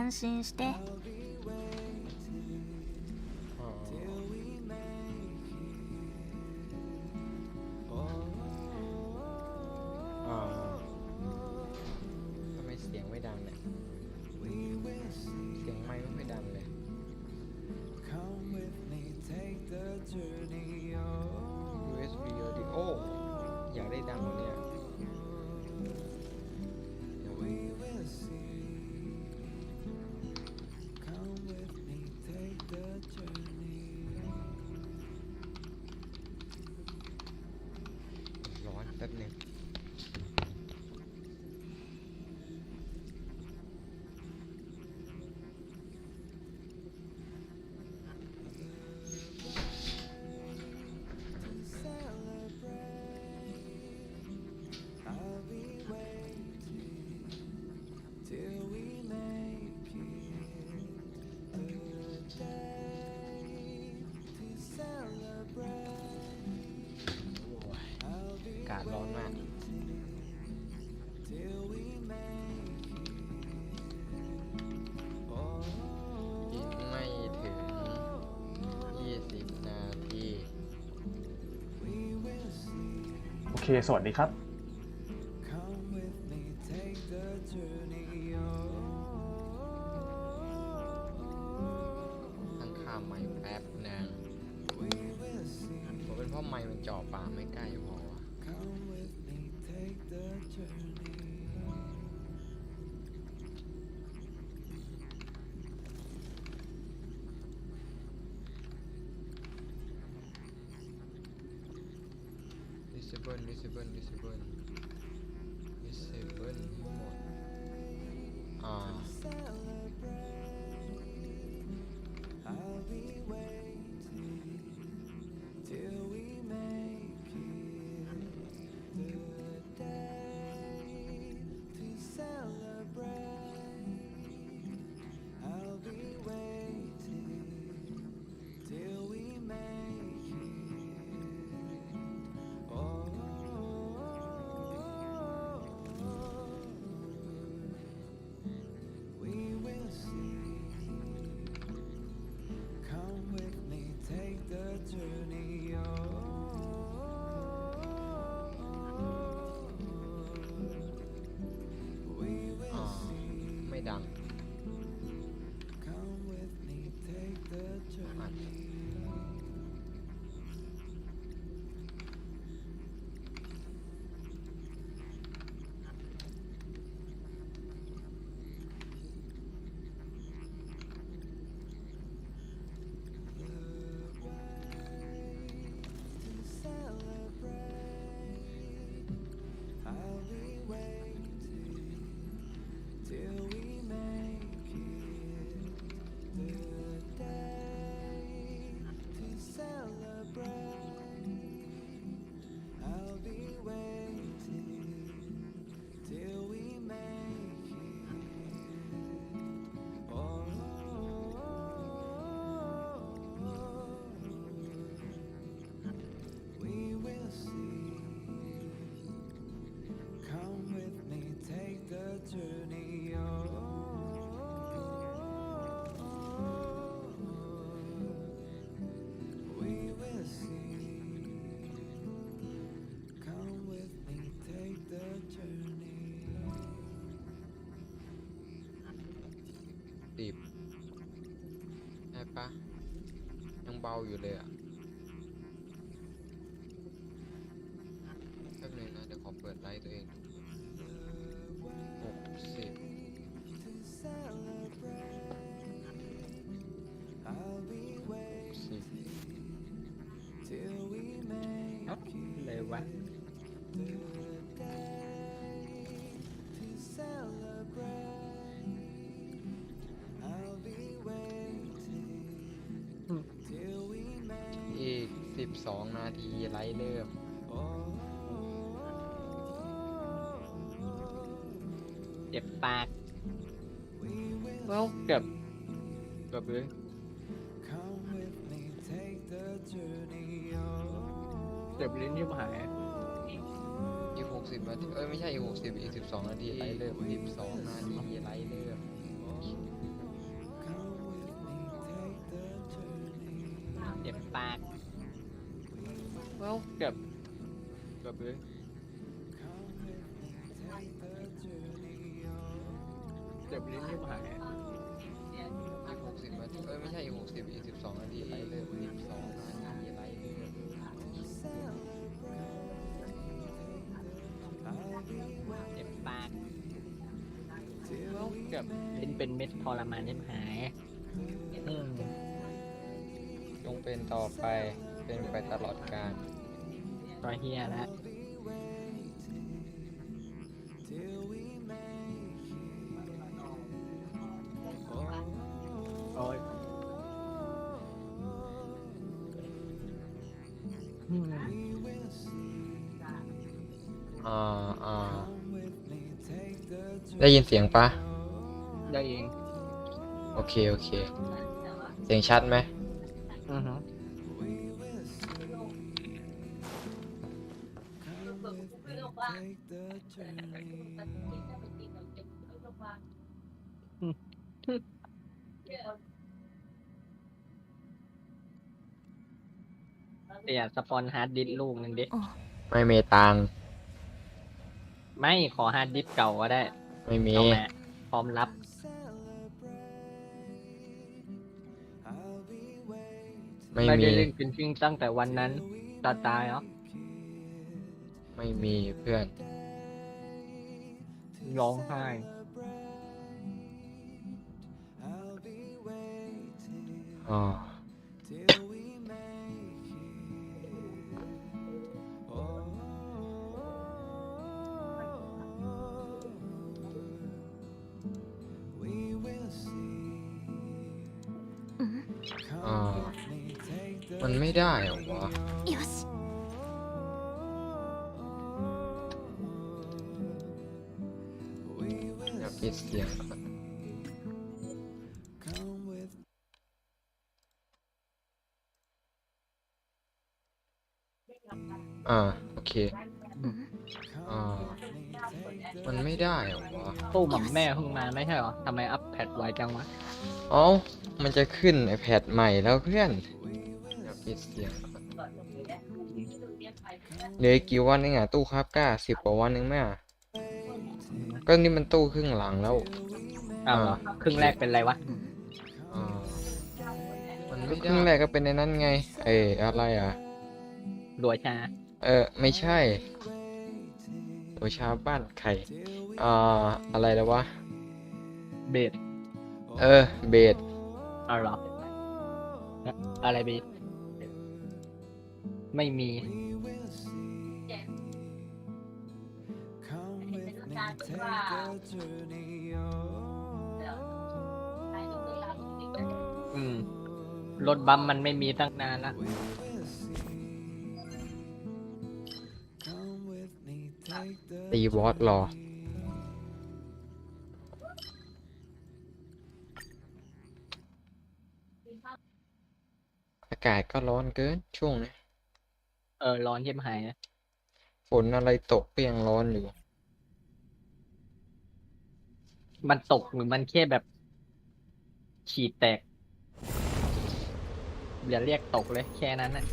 安心して。ทำไมเสียงไม่ดังเนี่ยเสียงไม่ค่อยดังเลย USB audio อยากได้ดังกว่านี้ร้อนแป๊บหนึ่งอากาศร้อนมากอีกไม่ถึง20 นาทีโอเคสวัสดีครับตั้งค่าไมค์แป๊บนึงผมเป็นเพราะไมค์มันจ่อปากไม่ใกล้พอวะdisable หมดไม่ดัง10ได้ปะยังเบาอยู่เลยอ่ะแป๊บนึงนะเดี๋ยวขอเปิดไลท์ตัวเอง60เลยวะอีก12 นาทีไลท์เริ่มเจ็บปากแล้วเกือบเลยเกือบลิ้นยิบหายอีก60 นาทีไม่ใช่อีก60อีก12 นาทีไลท์เริ่ม12 นาทีไลท์เริ่ม จ็บปาก เอ้าเกือบเลยเกือบลิ้นที่หายอีก60 นาทีไม่ใช่อีก60อีก12 นาทีไล่เลิก12 นาทีไล่เลิก เจ็บปาก เอ้าเกือบ เล่นเป็นเม็ดทรมานเล่นหายอืม ต้องเป็นต่อไปเป็นไปตลอดกาล ก็เฮียละโอ้ยอืม ได้ยินเสียงปะ ได้เอง โอเคเสียงชัดไหม อือฮึเดี๋ยวสปอนฮาร์ดดิสก์ลูกหนึ่งดิ ไม่มีตังค์ ไม่ขอฮาร์ดดิสก์เก่าก็ได้ ไม่มี เอามาพร้อมรับ ไม่ ไม่ มี ได้เล่นจริงๆตั้งแต่วันนั้นตายเหรอ ไม่มีเพื่อน ร้องไห้ อ๋ออ๋อมันไม่ได้เหรอวะเดี๋ยวปิดเสียงก่อนโอเคมันไม่ได้เหรอวะ ตู้หม่อมแม่เพิ่งมาไม่ใช่เหรอ ทำไมอัพแพดไวจังวะ เอ้ามันจะขึ้นไอแพดใหม่แล้วเพื่อนเดี๋ยวปิดเสียงก่อนเหลืออีกกี่วันเองตู้ครับกล้า10 กว่าวันเองแม่ก็นี่มันตู้ครึ่งหลังแล้ว อ้าวเหรอ ครึ่งแรกเป็นไรวะ มันไม่ได้ครึ่งแรกก็เป็นในนั้นไงอะไรรัวชา ไม่ใช่โอชาบ้านไข่อะไรแล้ววะ เบส เบส เอาเหรอ อะไรเบส ไม่มี รถบัมมันไม่มีตั้งนานละ ตีบอสรออากาศก็ร้อนเกินช่วงนี้ ร้อนเทียมหายนะ ฝนอะไรตกก็ยังร้อนอยู่ มันตกหรือมันแค่แบบ ฉีดแตก อย่าเรียกตกเลยแค่นั้นนะ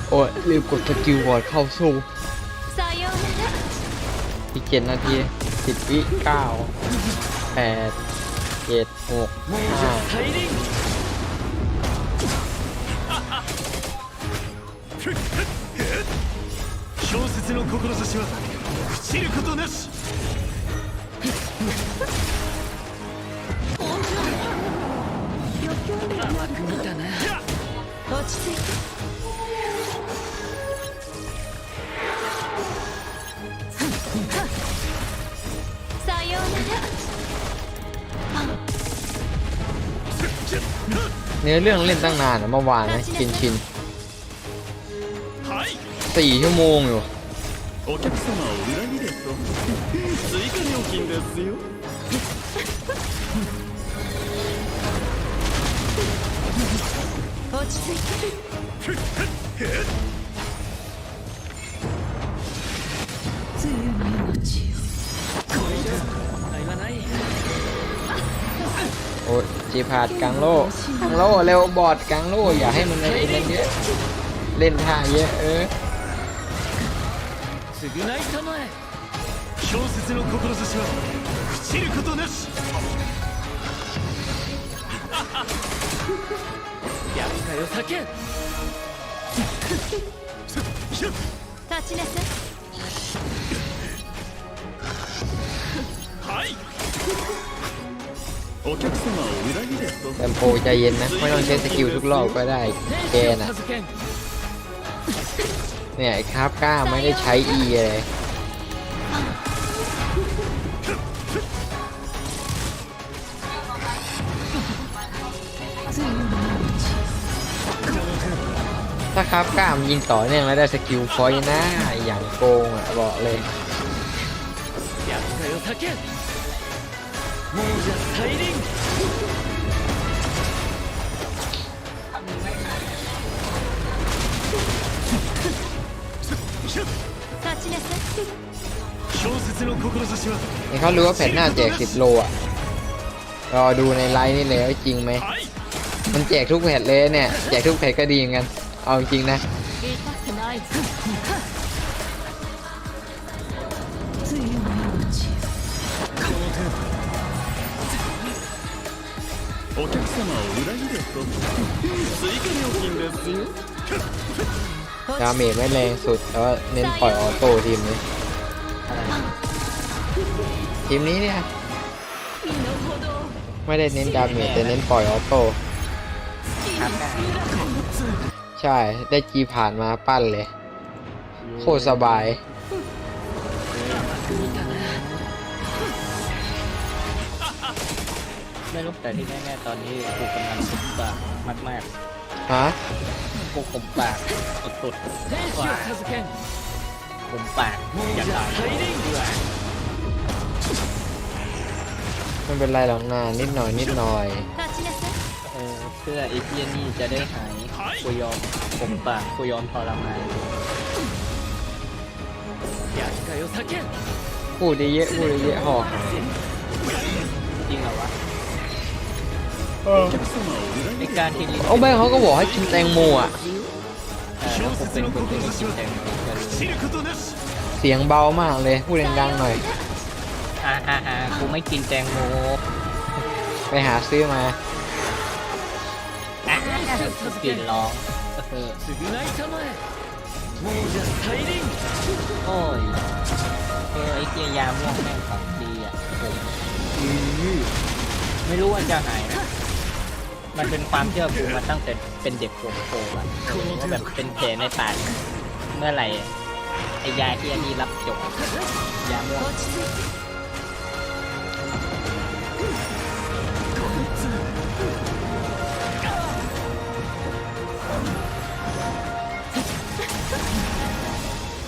โอ้ยลืมกดสกิลวอร์ดเข้าสู้อีก7 นาที10 วิ9 8 7 6 5氷雪の志は朽ちることなし甘く見たな落ち着いてさようなら เนื้อเรื่องเล่นตั้งนานเมื่อวานนะชิน4 ชั่วโมงอยู่お客様を裏切れと追加料金ですよ落ち着いて強い命よโอ้ยจีพาดกลางโล่เร็วบอดกลางโล่อย่าให้มันเล่นเยอะเล่นท่าเยอะ償いたまえ氷雪の志は朽ちることなし厄介を避け立ちなさいはいお客様を裏切れと แต่โปรใจเย็นนะไม่ต้องใช้สกิลทุกรอบก็ได้แกน่ะเนี่ยไอ้คราฟก้าไม่ได้ใช้ E เลยถ้าคราฟก้ามยิงต่อเนื่องแล้วได้สกิลพอยต์นะอย่างโกงอ่ะบอกเลย厄介を避け亡者大輪立ちなさい氷雪の志はนี่เขารู้ว่าแผ่นหน้าแจก10 โลอ่ะรอดูในไลน์นี่เลยว่าจริงไหมมันแจกทุกแผ่นเลยเนี่ยแจกทุกแผ่นก็ดีเหมือนกันเอาจริงนะ痛くない強い命よお客様を裏切れと追加料金ですよดาเมจไม่แรงสุดแต่ว่าเน้นปล่อยออโต้ทีมนี้เนี่ย 身の程をไม่ได้เน้นดาเมจแต่เน้นปล่อยออโต้ใช่ได้จีผ่านมาปั้นเลยโคตรสบายไม่รู้แต่ที่แน่ๆตอนนี้กูกำลังสุดปากมาก ฮะ ๆกูขมปากสุด 天使を授けんๆขมปากอยากตายเพื่อ ไม่เป็นไรหรอกนานิดหน่อย立ちなさいเพื่อไอ้เพี้ยนี่จะได้หายกูยอมขมปากกูยอมทรมาน 厄介を避けพูดได้เยอะหอก จริงเหรอวะ お客様を裏 ใน 切れ การที่ลิ้น โอ้แม่เขาก็บอกให้กินแตงโมอ่ะ แล้วกูเป็นคนที่ไม่กินแตงโมก็รู้ 知ることなし เสียงเบามากเลยพูดดังๆหน่อย กูไม่กินแตงโม ไปหาซื้อมา กลิ่นร้อง償いたまえ亡者大輪 โอ้ยไอ้เกียยาม่วงแม่งของดีอ่ะผมไม่รู้ว่าจะหายนะมันเป็นความเชื่อผมมาตั้งแต่เป็นเด็กโผล่อะว่าแบบเป็นแผลในปากเมื่อไหร่ไอ้ยาที่อันนี้รับจบยาม่วง 落ち着いて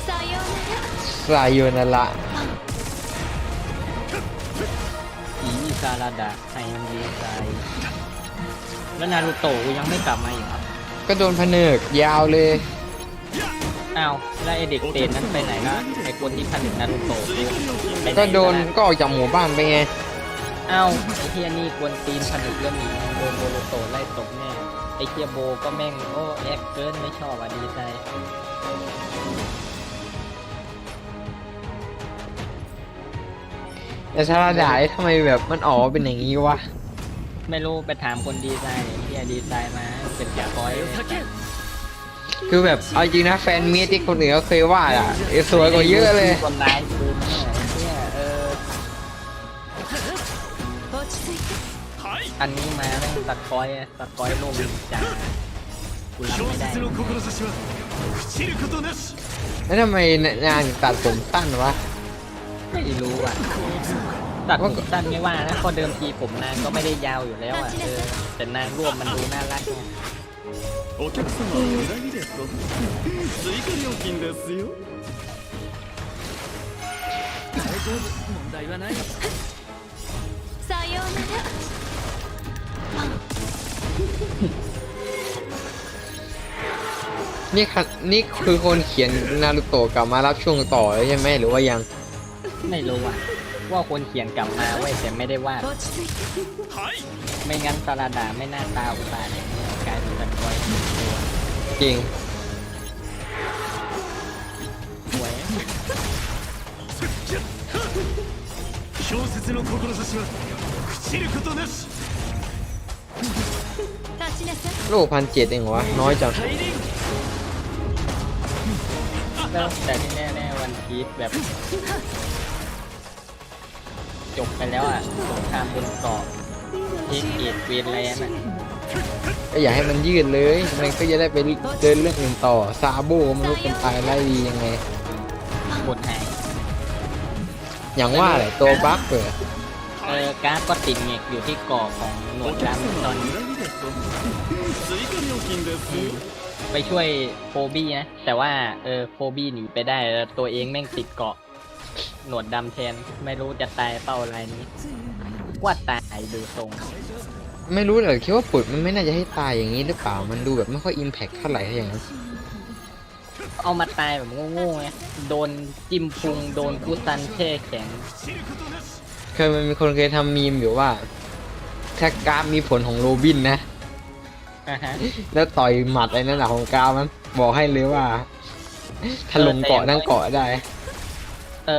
さようなら สายโยนาระ อีซาลาดะไฮมันดีไซแล้วนารูโตะกูยังไม่กลับมาอีกครับ ก็โดนผนึกยาวเลย อ้าวแล้วไอเด็กเตนนั้นไปไหนละไอคนที่ผลิตนารูโตะไปไห ก็โดน แล้วะ ก็ออกจากหมู่บ้านไปไง อ้าวไอเทียนี่กวนตีนผลิตเรื่องนี้โดนโบโลโตะไล่ตกแน่ไอเทียโบก็แม่งโอ้แอคเกินไม่ชอบอ่ะดีไซ แต่ชาลาดาทำไมแบบมันออกมาเป็นอย่างนี้วะ ไม่รู้ไปถามคนดีไซน์ไอ้เทียดีไซน์มาเป็นแกะคอย คือแบบเอาจริงนะแฟนมีตที่คนอื่นเขาเคยวาดอ่ะสวยกว่าเยอะเลย คนร้ายคือเนี่ย落ち着いてอันนี้มาแม่งสกอยโลกจ๋ากูรับ 氷 ไม่ได้ 雪の志は朽ちることなし แล้วทำไมนางถึงตัดผมสั้นวะ ไม่รู้อ่ะตัดผมสั้นไม่ว่านะพอเดิมทีผมนางก็ไม่ได้ยาวอยู่แล้วอ่ะแต่นางร่วมมันดูน่ารักไง お客様を裏切れと追加料金ですよ丈夫問題はないさようならนี่คือคนเขียนนารูโตะกลับมารับช่วงต่อแล้วใช่ไหมหรือว่ายัง ไม่รู้ว่าคนเขียนกลับมาเว้ยแต่ไม่ได้วาด 落ち着いてไม่งั้นซาลาดาไม่น่าตาอุตาอย่างนี้กลายเป็นแบบตัว จริง สวย 小説の志は朽ちることなし立ちなさいโล1,700เองเหรอวะน้อยจัง 大輪 แล้วแต่ที่แน่ๆวันพีชแบบ จบไปแล้วอ่ะสงครามบนเกาะเทคเกตเวนแลนด์อ่ะ ก็อยากให้มันยืดเลยมันก็จะได้ไปเดินเรื่องอื่นต่อซาโบมันรู้เป็นตายไล่ดียังไง บทหาย อย่างว่าแหละตัวบั๊กเปิด การ์ดก็ติดเงกอยู่ที่เกาะของหนวดดำตอนนี้ 追加料金です ไปช่วยโฟบี้นะ แต่ว่าโฟบี้หนีไปได้แล้วตัวเองแม่งติดเกาะหนวดดำแทนไม่รู้จะตายเป้าอะไรนี้ว่าตายดูทรง ไม่รู้เลยคิดว่าปุดมันไม่น่าจะให้ตายอย่างนี้หรือเปล่ามันดูแบบไม่ค่อยอิมแพคเท่าไหร่ถ้าอย่างนั้น เอามาตายแบบโง่ๆไงโดนจิ้มพุงโดนกุซันแช่แข็ง มันมีคนเคยทำมีมอยู่ว่าถ้ากราฟมีผลของโรบินนะ อ่าฮะ แล้วต่อยหมัดไอ้นั่นแหละของกราฟมันบอกให้เลยว่าถล่มเกาะนั่งเกาะได้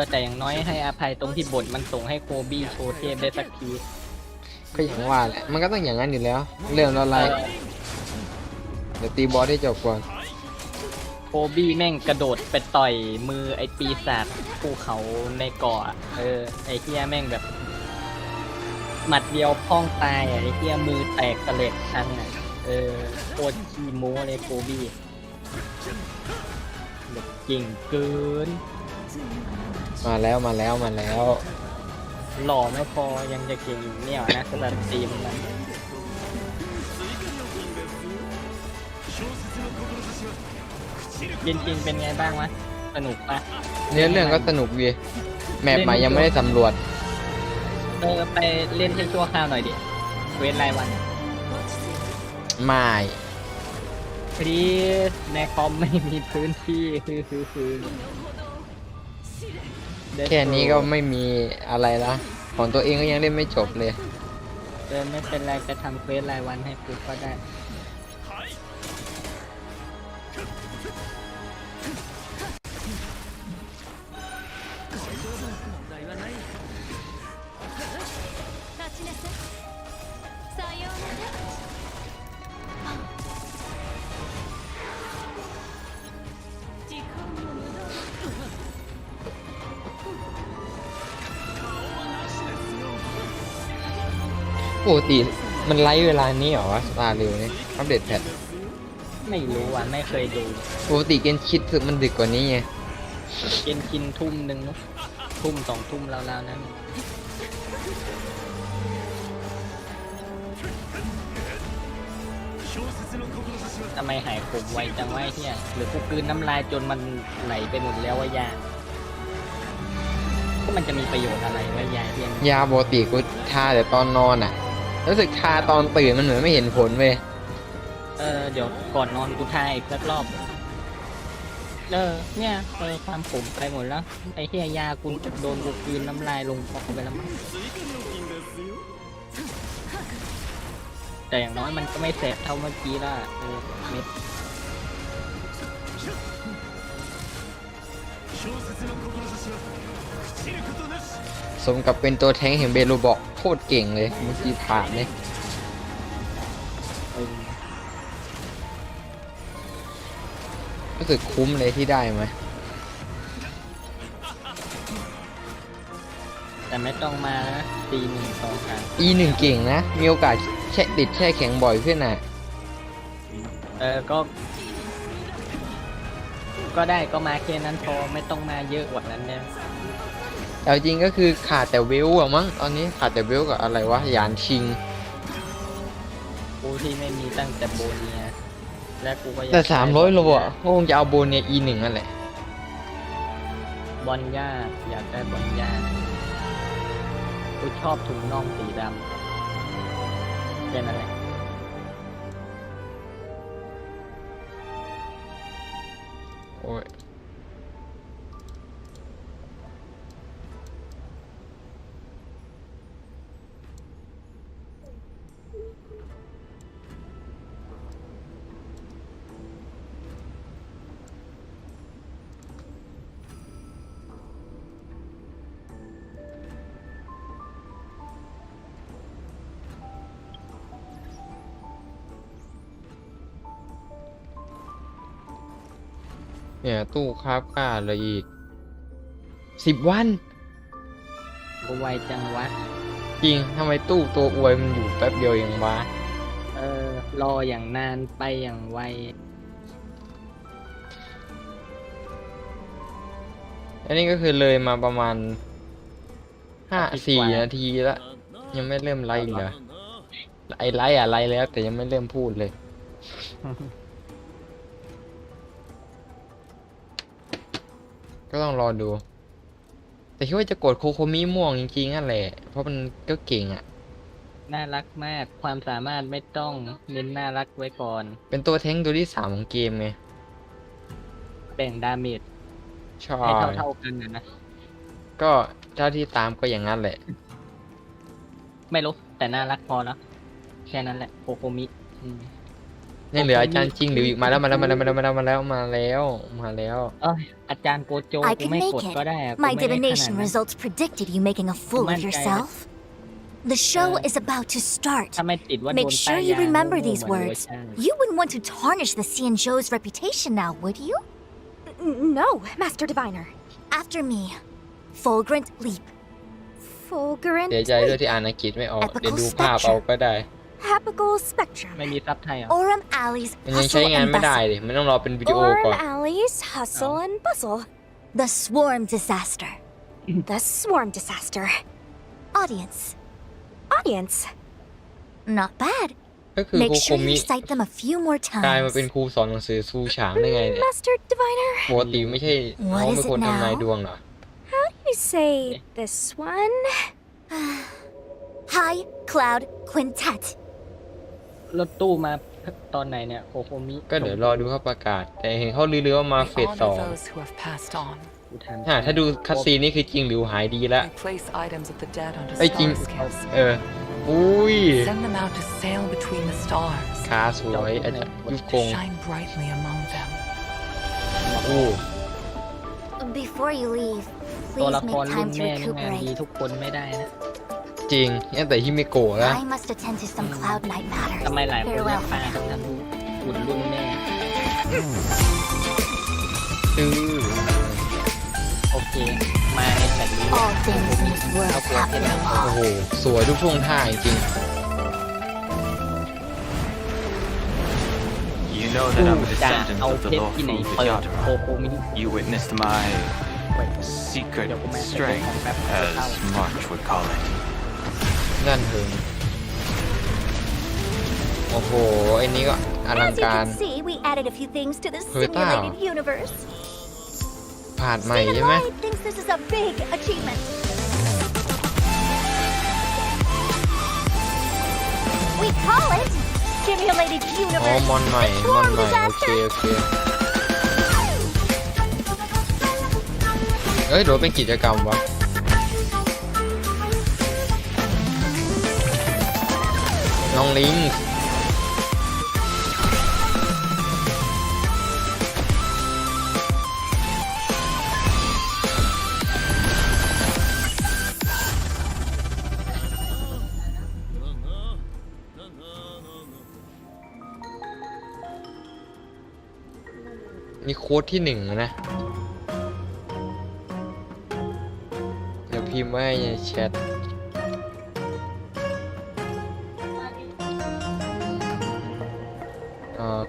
แต่อย่างน้อยให้อภัยตรงที่บทมันส่งให้โคบี้โชว์เทพได้สักที ก็อย่างว่าแหละมันก็ต้องอย่างนั้นอยู่แล้ว เรื่องอะไรเดี๋ยวตีบอสให้จบก่อน โคบี้แม่งกระโดดไปต่อยมือไอ้ปีศาจภูเขาในเกาะอะไอ้เฮียแม่งแบบหมัดเดียวพ้องตายอะไอ้เฮียมือแตกเสลดทั้งอ่ะโคตรขี้โม้เลยโคบี้แบบเก่งเกิน มาแล้ว หล่อไม่พอยังจะเก่งอยู่เนี่ยนะสำหรับทีมมันจริงๆเป็นไงบ้างวะสนุกปะ เนื้อเรื่องก็สนุกดีแมปใหม่ยังไม่ได้สำรวจ ไปเล่นให้ชั่วคราวหน่อยดิเว้นรายวัน ไม่ พลีสในคอมไม่มีพื้นที่แค่นี้ก็ไม่มีอะไรละของตัวเองก็ยังเล่นไม่จบเลย ไม่เป็นไรจะทำเควสรายวันให้ปุ๊บก็ได้立ちなさいさようなら時間の無駄ปกติมันไลฟ์เวลานี้เหรอวะสตาร์เร็วเนี่ยอัปเดตแพท ไม่รู้อ่ะไม่เคยดู ปกติเกนคิดมันดึกกว่านี้ไง เกณฑ์กินทุ่มหนึ่งเนอะทุ่ม2 ทุ่มแล้วนั้นทำไมหายขมไวจังวะไอ้เหี้ยหรือกูกลืนน้ำลายจนมันไหลไปหมดแล้ววะยาก็มันจะมีประโยชน์อะไรวะยาเพียง ยาปกติกูทาแต่ตอนนอนอ่ะรู้สึกทาตอนตื่นมันเหมือนไม่เห็นผลเว้ย เดี๋ยวก่อนนอนกูทายอีกสักรอบเนี่ยความขมไปหมดแล้วไอ้เหี้ยยากูโดนกูกลืนน้ำลายลงคอไปแล้วมั้งแต่อย่างน้อยมันก็ไม่แสบเท่าเมื่อกี้ละเม็ด สมกับเป็นตัวแท้งแห่งเบโลบอกโคตรเก่งเลยเมื่อกี้ผ่านเลยรู้สึกคุ้มเลยที่ได้ไหม แต่ไม่ต้องมานะตี1 2 3 E1 เก่งนะมีโอกาสติดแช่แข็งบ่อยขึ้นน่ะ ก็ได้ก็มาแค่นั้นพอไม่ต้องมาเยอะกว่านั้นเนี่ย แต่จริงก็คือขาดแต่เวลอะมั้งตอนนี้ขาดแต่เวลกับอะไรวะยานชิง กูที่ไม่มีตั้งแต่โบเนียและกูก็อยาก แต่300 โลอ่ะก็คงจะเอาโบเนีย E1 นั่นแหละ บอลย่าอยากได้บอลย่ากูชอบถุงน่องสีดำแค่นั้นแหละ โอ้ยเนี่ยตู้คราฟกล้าเลยอีก10 วัน กูไวจังวะ จริงทำไมตู้ตัวอวยมันอยู่แป๊บเดียวเองวะ รออย่างนานไปอย่างไว อันนี้ก็คือเลยมาประมาณ4 นาทีแล้วยังไม่เริ่มไลฟ์อีกเหรอไอไลฟ์อะไรแล้วแต่ยังไม่เริ่มพูดเลย ก็ต้องรอดู แต่คิดว่าจะกดโคโคมิม่วงจริงๆนั่นแหละเพราะมันก็เก่งอ่ะ น่ารักมากความสามารถไม่ต้องเน้นน่ารักไว้ก่อน เป็นตัวแท้งตัวที่3ของเกมไง แบ่งดาเมจ ใช่ ให้เท่ากันนะ ก็เท่าที่ตามก็อย่างนั้นแหละ ไม่รู้แต่น่ารักพอแล้วแค่นั้นแหละโคโคมิยังเหลืออาจารย์จริงหรืออีกมาแล้ว เอ้ยอาจารย์โกโจ I กู can ไม่ก make ดก็ได้ it. อะ My กูไม่ได้ขนาด divination นั้น results predicted you making a fool of yourself. The show is about to start. ถ้าไม่ติดว่าโดน Make ป้าย sure ยา you remember โง่ๆ these เหมือน words. เวอร์ชัน You wouldn't want to tarnish the Xianzhou's reputation now, would you? No, Master Diviner. After me. Fulgurant leap. Fulgurant เสียใจด้วยที่อ่านอังกฤษไม่ออก Epical เดี๋ยวดูภาพเอาก็ได้ Apical Spectrum. ไม่มีซับไทยเหรอ Aurum Alley's มันยังใช้ hustle งาน and ไม่ได้ bustle. ดิมันต้องรอเป็นวิดีโอก่อน Aurum Alley's hustle and bustle. The swarm disaster. The swarm disaster. Audience. Audience. Not bad. ก็คือโค Make โค sure มิ you cite them a few more กลายมา times. เป็นครูสอนหนังสือซูฉางได้ไงเนี่ย Master Diviner. ปกติไม่ใช่ What เขา is เป็น it คนทำนาย now? ดวงเหรอ You say this one? High Cloud Quintet. รถตู้มาตอนไหนเนี่ยโคโคมิ ก็เดี๋ยวรอดูเขาประกาศ แต่เห็นเขาลือๆว่ามาเฟ We ส honor 2 those who have passed on. กูทัน ถ้าดูคัตซีนนี่คือจริงหรือหายดีแล้ว We place items of the dead onto เอ้ยจริง star scales. อุ้ย Send them out to sail between the stars, ขาสวยอาจารย์ยุคก to ง shine brightly among them. โอ้ Before you leave, ตัว please ละคร make รุ่ time น to แม่นี่งานดี recuperate. ทุกคนไม่ได้นะ จริงตั้งแต่ฮิเมโกะแล้ว I must attend to some Cloud Night matters. ทำไมหลายคนเรีย Farewell ก for ป้า now. ทั้งนั้นรู้หุ่นรุ่นแม่ ตื้อ โอเค มาในแบบนี้ All things in this world happen in โอ้โห law. สวยทุกช่วงท่าจริง You know กู that I'm a จะ descendant เอา of เพ the ชรที่ไหน lawful เปิด Vajradhara. โคโคมิ You witnessed my เปิด secret เดี๋ยวกูแม่ strength, แป๊บ as March would call it. ๆนั่นถึงโอ้โห ไอ้นี้ก็อลัง As you การ can see, we added a few things to the Hơi tao. simulated universe. ผ่านใหม่ Stephen ใช่ไหม Light thinks this is a big achievement. We call it Simulated อ๋อ Universe. มอนใหม่ The มอน Swarm ใหม่ โอเค Disaster. โอเค เอ้ยโดนเป็นกิจกรรมวะ น้องลิง นี่โค้ดที่1นะ เดี๋ยวพิมพ์ไว้ในแชท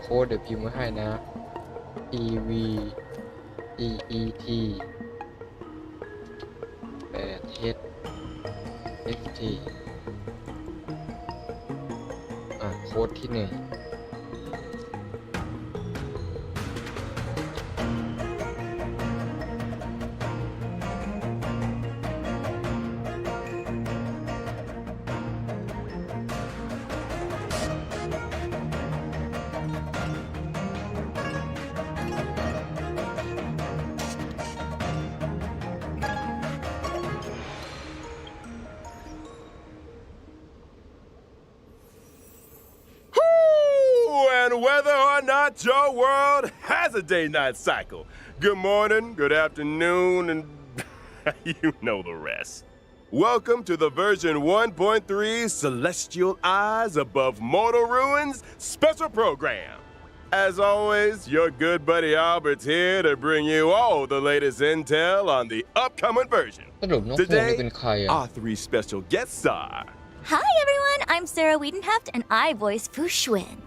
โค้ดเดี๋ยวพิมพ์ไว้ให้นะ EV EET 8H FT โค้ดที่1 Not your world has a day-night cycle. Good morning, good afternoon, and you know the rest. Welcome to the version 1.3 Celestial Eyes Above Mortal Ruins special program. As always, your good buddy Albert's here to bring you all the latest intel on the upcoming version. สรุปน้องโฟมนี่เป็นใครอ่ะ Our 3 special guests are... Hi everyone, I'm Sarah Wiedenheft and I voice Fu Xuan.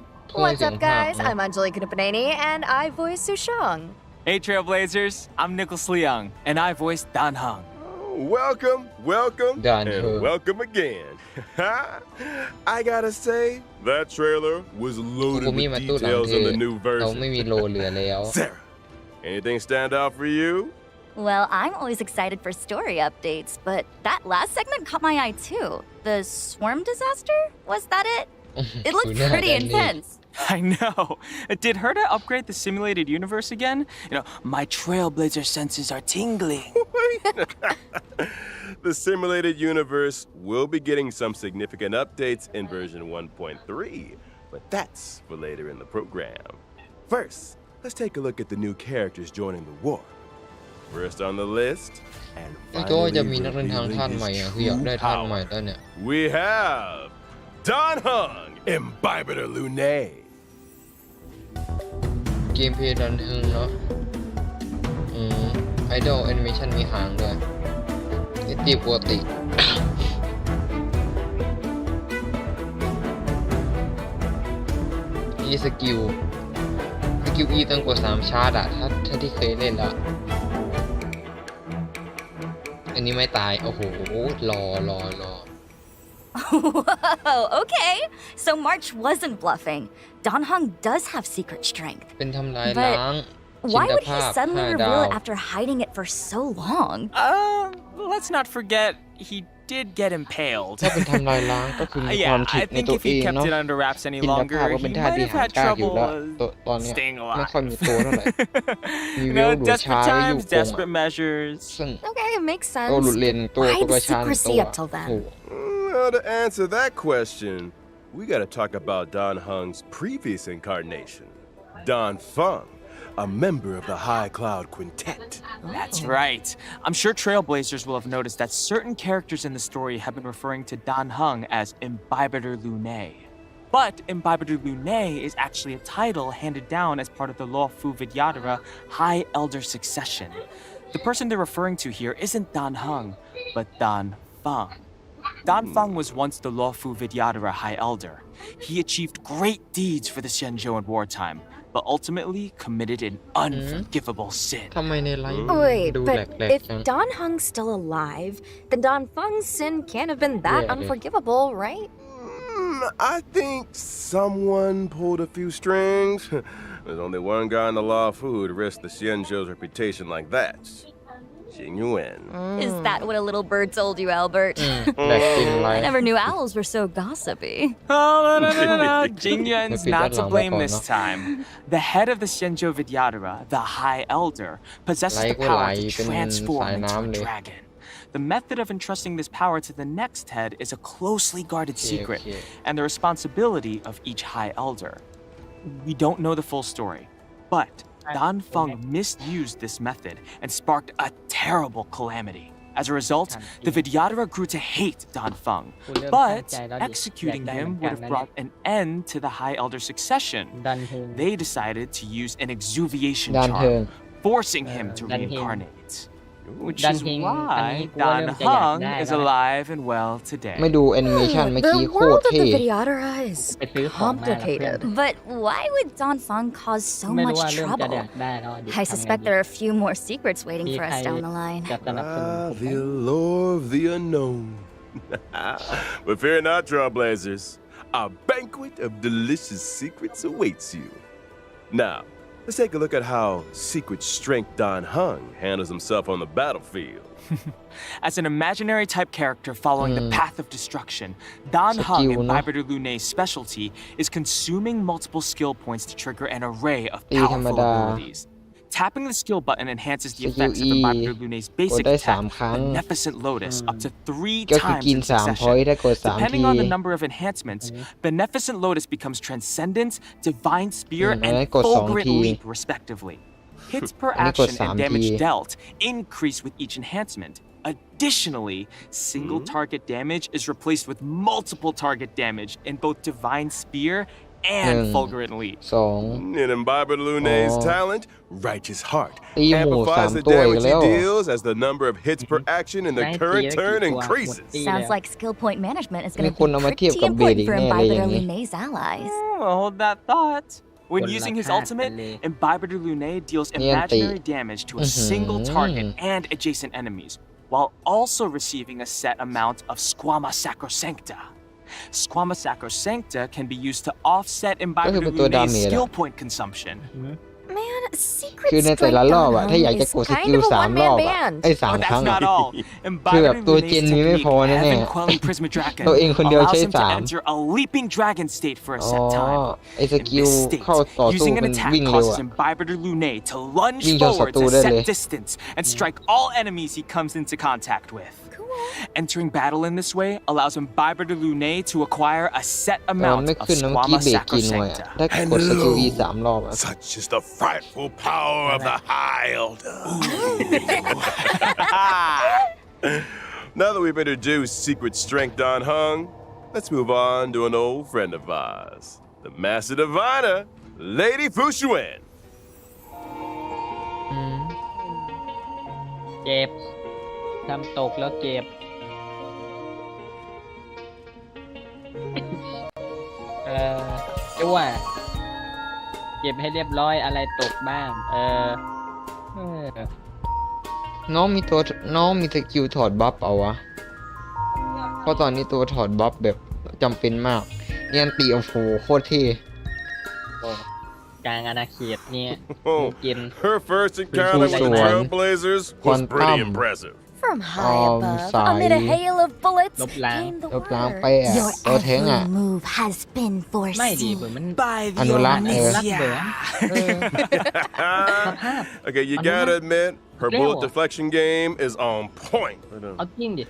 What's up, guys? I'm Angelica Napaneni, and I voice Sushang. Hey Trailblazers, I'm Nicholas Leung, and I voice Dan Hung. Welcome, welcome, Dan and Hung. welcome again. I gotta say, that trailer was กู loaded มี with มาตู้หลัง details เธ on อ the new เราไม่ version. มีโลเหลือแล้ว Sarah, anything stand out for you? Well, I'm always excited for story updates, but that last segment caught my eye too. The swarm disaster? Was that it? It looked pretty intense. I know. Did Herta upgrade the simulated universe again? You know, my Trailblazer senses are tingling. The simulated universe will be getting some significant updates in version 1.3, but that's for later in the program. First, let's take a look at the new characters joining the war. First on the list, and ก็จะมี finally นักเดินทางท่าน revealing ใหม่ his อ่ะคืออยาก true ได้ท่านใหม่ power. แล้วเนี่ย We have Dan Hung, Imbiber Lune. เกมเพลย์ดันทึงเนาะไอดอลแอนิเมชันมีหางด้วยนิติปกติ มีสกิลอีตั้งกว่า3ชาร์จอะถ้าที่เคยเล่นละอันนี้ไม่ตาย โอ้โห รอ Whoa, okay. So March wasn't bluffing. Dan Hung does have secret strength. เป็นทำลาย But ล้าง Why ชิน would ภา he พ suddenly 5 ดา reveal ว it after hiding it for so long? Let's not forget he did get impaled. ถ้าเป็นทำลายล้างก็คือมีความ Yeah, คิด I ใน think ตัว if เอ he ง kept เนาะ it under wraps any ชินภาพ longer, ก็เป็น he ท่า might ที่ have หาง had กล้าอยู่ trouble แล้วตอนเนี้ย staying ไม่ค่อย alive. มีตัวเท่าไหร่ มี You เวล know, ดูดช้า desperate อยู่ times, โกง desperate measures. ซึ่ง Okay, it makes ตัวหลุด sense. เลนตัว Why ตัว the กระชาน secrecy ตัว up till then? โอ้โห Well, to answer that question, we gotta talk about Dan Hung's previous incarnation, Dan Feng, a member of the High Cloud Quintet. That's right. I'm sure Trailblazers will have noticed that certain characters in the story have been referring to Dan Hung as Imbiber Lune. But Imbiber Lune is actually a title handed down as part of the Law Fu Vidyadhara High Elder Succession. The person they're referring to here isn't Dan Hung, but Dan Feng. Dan Feng was once the Law Fu Vidyadhara High Elder. He achieved great deeds for the Xianzhou in wartime, but ultimately committed an unforgivable sin. ทำไมในไลฟ์ Wait, ดูแหล but ก if ๆจัง Don Hung's still alive, then Don Feng's sin can't have been that Yeah. unforgivable, right? I think someone pulled a few strings. There's only one guy in the Law Fu who'd risk the Xianzhou's reputation like that. Xing Yuan. Is that what a little bird told you, Albert? แหลกจริงไล I ฟ์ never knew owls were so gossipy. Oh, no. Jing Yuan's Maybe not that's to not blame my this fault, time. The head of the Xianzhou Vidyadhara, the High Elder, possesses the Like power what, to like, transform in into a Sainam, dragon. The method of entrusting this power to the next head is a closely guarded secret, okay. and the responsibility of each High Elder. We don't know the full story, but Dan Feng misused this method and sparked a terrible calamity. As a result, the Vidyadhara grew to hate Dan Feng, but executing him would have brought an end to the High Elder succession. ดันเฮง They decided to use an exuviation ดันเทิง charm, forcing him to Dan Heng. reincarnate. Which Dan is Heng, why anh của Dan em chạy Hung dài is ra. alive and well today. ไม่ดูแอนิเมชันเมื่อกี้ The โคตร world of เท่ the Vidyadhara is ไปซื้อของมาแล้วเพื่อน complicated. But why would Don Feng cause so ไม่รู้ much ว่าเริ่มจะ trouble? อยากได้แล้วดิ I suspect there are a few more secrets waiting มี for ใคร us down the line. จะสนับสนุนผมไหม The allure of the unknown. But fear not, Trailblazers. A banquet of delicious secrets awaits you. Now, let's take a look at how secret strength Dan Hung handles himself on the battlefield. As an imaginary type character following the path of destruction, Dan Hung, Skill, no? Imbiber Lune's specialty, is consuming multiple skill points to trigger an array of Eh, powerful hamada. abilities. Tapping the skill button enhances the Skill effects of E Imbibitor Lune's basic กดได้ attack, 3 ครั้ง Beneficent Lotus, up to 3 ก็คือ times กิน in 3 succession. point ถ้ากด 3 Depending ที on the number of enhancements, Beneficent Lotus becomes Transcendent, Divine Spear, อันนั้น and กด 2 Fulgurant ที Leap, respectively. Hits per อันนี้กด action and 3 damage ที dealt increase with each enhancement. Additionally, single target damage is replaced with multiple target damage in both Divine Spear and Fulgurant Leap. 2 In Imbibitor Lune's Oh. talent, Righteous Heart ตีหมู่ amplifies the 3 ตัวอีก damage แล้ he ว deals as the number of hits per action in the ได้ current ตี turn แล้วกี่ตัว increases. หมดตี Sounds แล้ว like skill point management is going มี to คน be เอามาเทียบ pretty กับเบส important อีก for แน่เลยอย่า Imbibitor งนี้ Lune's allies. Hold that thought. When Con using la his cara, ultimate, le. Imbibitor Lune deals Niente. imaginary damage to a single target and adjacent enemies, while also receiving a set amount of Squama Sacrosancta. Squama Sacrosancta can be used to offset Imbibitorเป็นตัว Lune's damage skill อะ point consumption. Man, Secret คือในแต่ Strike ละรอบอะ Donham ถ้าอยากจะ is กดส kind กิล of a 3 one-man รอบอะ band. ไอ้ But 3 ครั้ that's งอะ not all. คือแบบ Imbibitor ตัว Lune's เจนนี้ไม่ technique, พอแน่ Heaven Quelling Prisma Dragon, ตัวเองคนเดียว allows ใช้ him to 3 enter a leaping dragon state for a อ๋อ set time. ไอ้ส In กิล this state, เข้าต่อสู้ using มั an น attack วิ่งเร็ว causes อะ Imbibitor Lune to lunge วิ่งชนศัต forwards รู a ได้เลย set distance and strike all enemies he comes into contact with. Entering battle in this way allows Imbibitor Lune to acquire a set แต่มัน amount ไม่ of ขึ้นนะเมื่อกี้ Squama เบรกกินไว้อะ Sacrosancta. ถ้ากดสกิล E 3 รอบอะ Such is the frightful power of the High Elder. Now that we've introduced Secret Strength Don Hung, let's move on to an old friend of ours, the Master Diviner, Lady Fu Xuan. เก็บทำตกแล้วเก็บ จ้วเก็บให้เรียบร้อยอะไรตกบ้าง น้องมีสกิลถอดบัฟเอาวะ เพราะตอนนี้ตัวถอดบัฟแบบจำเป็นมากเนียนตีโอ้โหโคตรเท่ กลางอาณาเขตเนี่ย Oh, กิน her first encounter with the Xuan. Trailblazers was pretty Quantum. impressive. From high above, amid a hail of bullets, Lốp lang. came the ลบล้าง word. ไปอะ Your ตัวแท้งอะ every move has been ไม่ดีเหมือน foreseen. มัน By อนุรักษ์ อนุรักษ์เบิร์นสภาพ Okay, you I don't gotta know. admit, her Leo. bullet deflection game is on point. But, เอาจริงดิ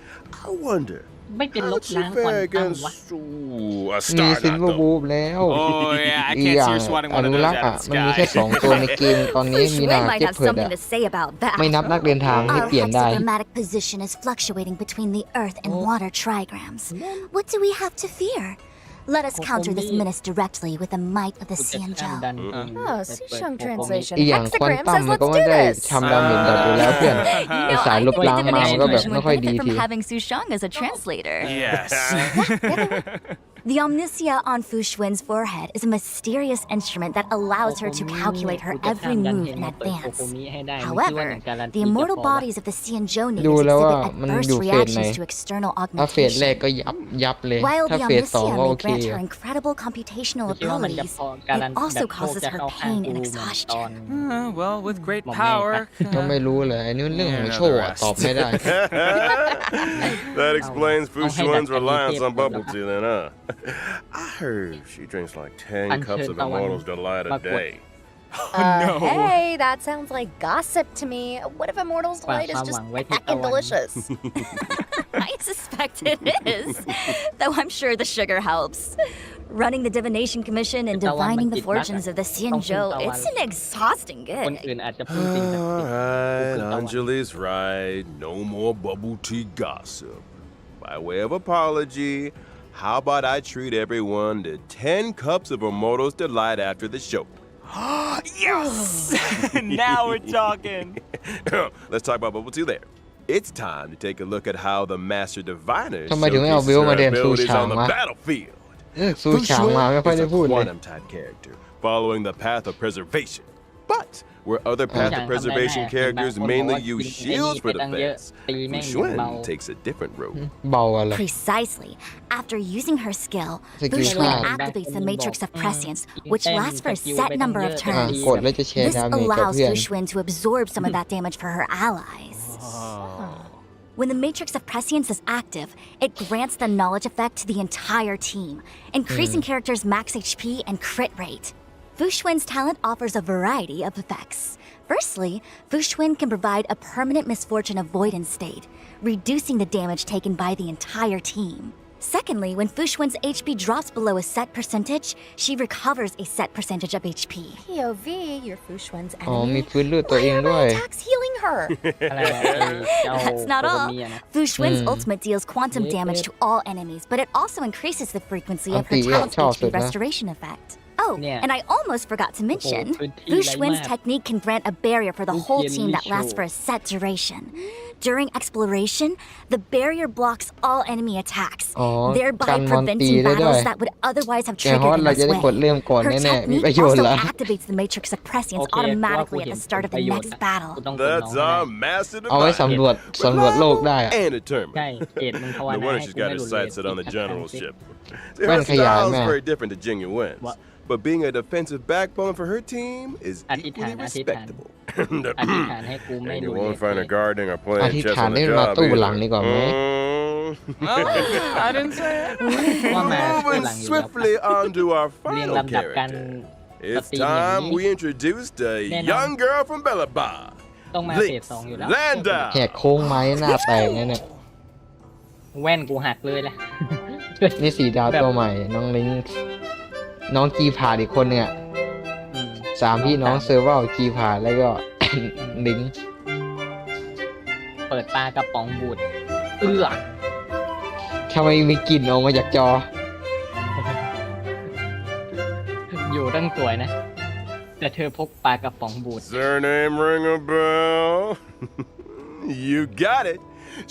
I wonder, ไม่เป็นล how'd บ she ล้างควัน fare ตั้มวะ against ooh, a มี star ซิล not เวอร์บู though. ฟแล้ว Oh yeah, I อีก can't อย่า see ง her swatting อ one of นุ those รักษ์ out อ่ะ of the มันมีแค่ sky. 2 ตัวในเกมตอนนี้ Fu มีนา Xuan might เก็บ have เพิร์ด something อะ to say about that. ไม่นับนักเดินทางที่ Our เปลี่ยนได้ hexagrammatic position is fluctuating between the earth and water trigrams. What do we have to fear? Let us counter this menace directly with the might of the กูจะข้าม Xianzhou. ดัน Oh, Sishang translation. อีกอย่างควัน Hexagram ตั้ม says มันก็ let's ไม่ do ได้ this. ทำดาเมจแบบอยู่แล้วเพื่อน You ไอ้ know, สาย I ลบ think ล้าง the มามันก็แบบ divination ไม่ would ค่อยดี benefit ที from having Sushang as a translator. Yes. The omniscia on Fu Xuan's forehead is a mysterious instrument that allows her to calculate her every move in advance. However, the immortal bodies of the Xianzhou natives ดูแล้วว่า exhibit มัน adverse อยู่เฟสไหน reactions to external ถ้าเฟสแรก augmentation. ก็ยับเลย While ถ้า the เฟส 2 omniscia ก็โอ may เค grant อะ her incredible computational คิดว่ามันจะ abilities, พอการัน it แบ also บโชค causes จะ her เข้าข้าง pain กู and เหมือนตอน exhaustion. Well, with great Mỏng power. ก็ไม่รู้เลยอันนี้เรื่องของโชว์อะตอบไม่ได้ That explains Fu I'll hand Xuan's that reliance tape on bubble over. tea then, huh? I heard she drinks like 10 Anh cups chơi of tao ăn Immortal's Delight a bạc quật. day. No. Hey, that sounds like gossip to me. What if Immortal's Delight is ความ just หวังไว้ที่ heckin' ตะวัน delicious? I suspect it is, though I'm sure the sugar helps. Running the divination commission and Tao ăn divining bánh the thịt fortunes bác of the Không Xianzhou, tao it's ăn. an exhausting คน gig. อื่นอาจจะพูดสิ่งศักดิ์สิทธิ์ Alright, ตะวัน Anjali's right. No more bubble tea gossip. By way of apology, how about I treat everyone to 10 cups of Immortal's Delight after the show? Yes. Now we're talking. Let's talk about bubble tea there. It's time to take a look at how the Master Diviner ทำไมถึงไม่เอา showcases บิล her มาเดินสู้ abilities ฉาง on the วะ battlefield. สู้ฉางมาไม่ค่อยได้พูด is เล a ย quantum type character following the path of preservation. But where other path of Chẳng preservation thằng này characters là mainly con use bò shields for cái tăng defense, dơ, tì Fu mấy Xuan bầu. takes a different road. เบาอะไร Precisely. After using her skill, Skill Fu Xuan card. activates the matrix of prescience, Mm. which Tem lasts for a skill set bên number of trong อ่ะ turns. กดแล้วจะแชร์ This ดาเมจกับ allows เพื่อน Fu Xuan to absorb some of that damage for her allies. When the matrix of prescience is active, it grants the knowledge effect to the entire team, increasing characters' max HP and crit rate. Fu Xuan's talent offers a variety of effects. Firstly, Fu Xuan can provide a permanent misfortune avoidance state, reducing the damage taken by the entire team. Secondly, when Fu Xuan's HP drops below a set percentage, she recovers a set percentage of HP. POV, you're Fu Xuan's อ๋อ มี enemy. ฟื้นเลือดตัว Why เอง are ด้วย my attacks healing her? อะไรอะไอ้เจ้า That's not โคโค all. มิอะนะ Fu Xuan's ultimate deals quantum damage to all enemies, but it also increases the frequency of her Anti-talent's chao HP suit na. restoration effect. Oh, Yeah. and I almost forgot to mention,พื้นที่ Fu ไร Xuan's มาก technique can grant a barrier for the ลูก whole เกม team นี้ that โช lasts ว์ for a set duration. During exploration, the barrier blocks all enemy attacks, อ๋อ thereby กันมอนตี preventing ได้ด้วย battles that would otherwise have แกฮอต triggered in เรา this จะได้กด way. เริ่มก่อน Her แน่ๆ มี technique ประโยชน์ also เหรอ activates the matrix of prescience โอเคเพราะว่า automatically กู at เห็ the น start of ประ the โยชน์ next อะ battle. กูต้องกดน้อง That's ให้ได้ our massive เอาไว้ device. สำรวจโลกได้อะ And determined. ใช่เกรดมึงภาว No นา wonder ให้ she's กู got ไม่ her หลุดเลย sights set on the อีกครั้ง generalship. สิ See, When her kaya style is man. very different to Jing Yuen's, What? but being a defensive backbone for her team is อธิษฐาน equally อธิษฐาน respectable. อธิษฐานให้กูไม่ And หลุ you ดเลย won't find her guarding or อ playing ธิษ chess ฐาน on ให้ the มา job ตู้หลังดี either. กว่าไหม I didn't say it. ว่ามาตู้ Moving หลังอยู่แล้ว swiftly on to our เรียง final ลำดับการ character. It's สตรีมอย่าง time นี้ we introduced a Nè, young girl from Bellaba. ต้องมาเฟส Lynx สองอยู่แล้ว Landa. แหกโค้งไม้หน้าแตกเนี่ย แว่นกูหักเลยแหละ นี่สีดาวตัวใหม่ น้องลิงค์น้องกีพาดอีกคนเนี่ย อืม สามพี่น้องเซอร์เวลกีพาดแล้วก็ ลิงค์ เปิดปลากระป๋องบูดเอื้อ ทำไมมีกลิ่นออกมาจากจอ อยู่ตั้งสวยนะ แต่เธอพกปลากระป๋องบูด Surname ring a bell? You got it.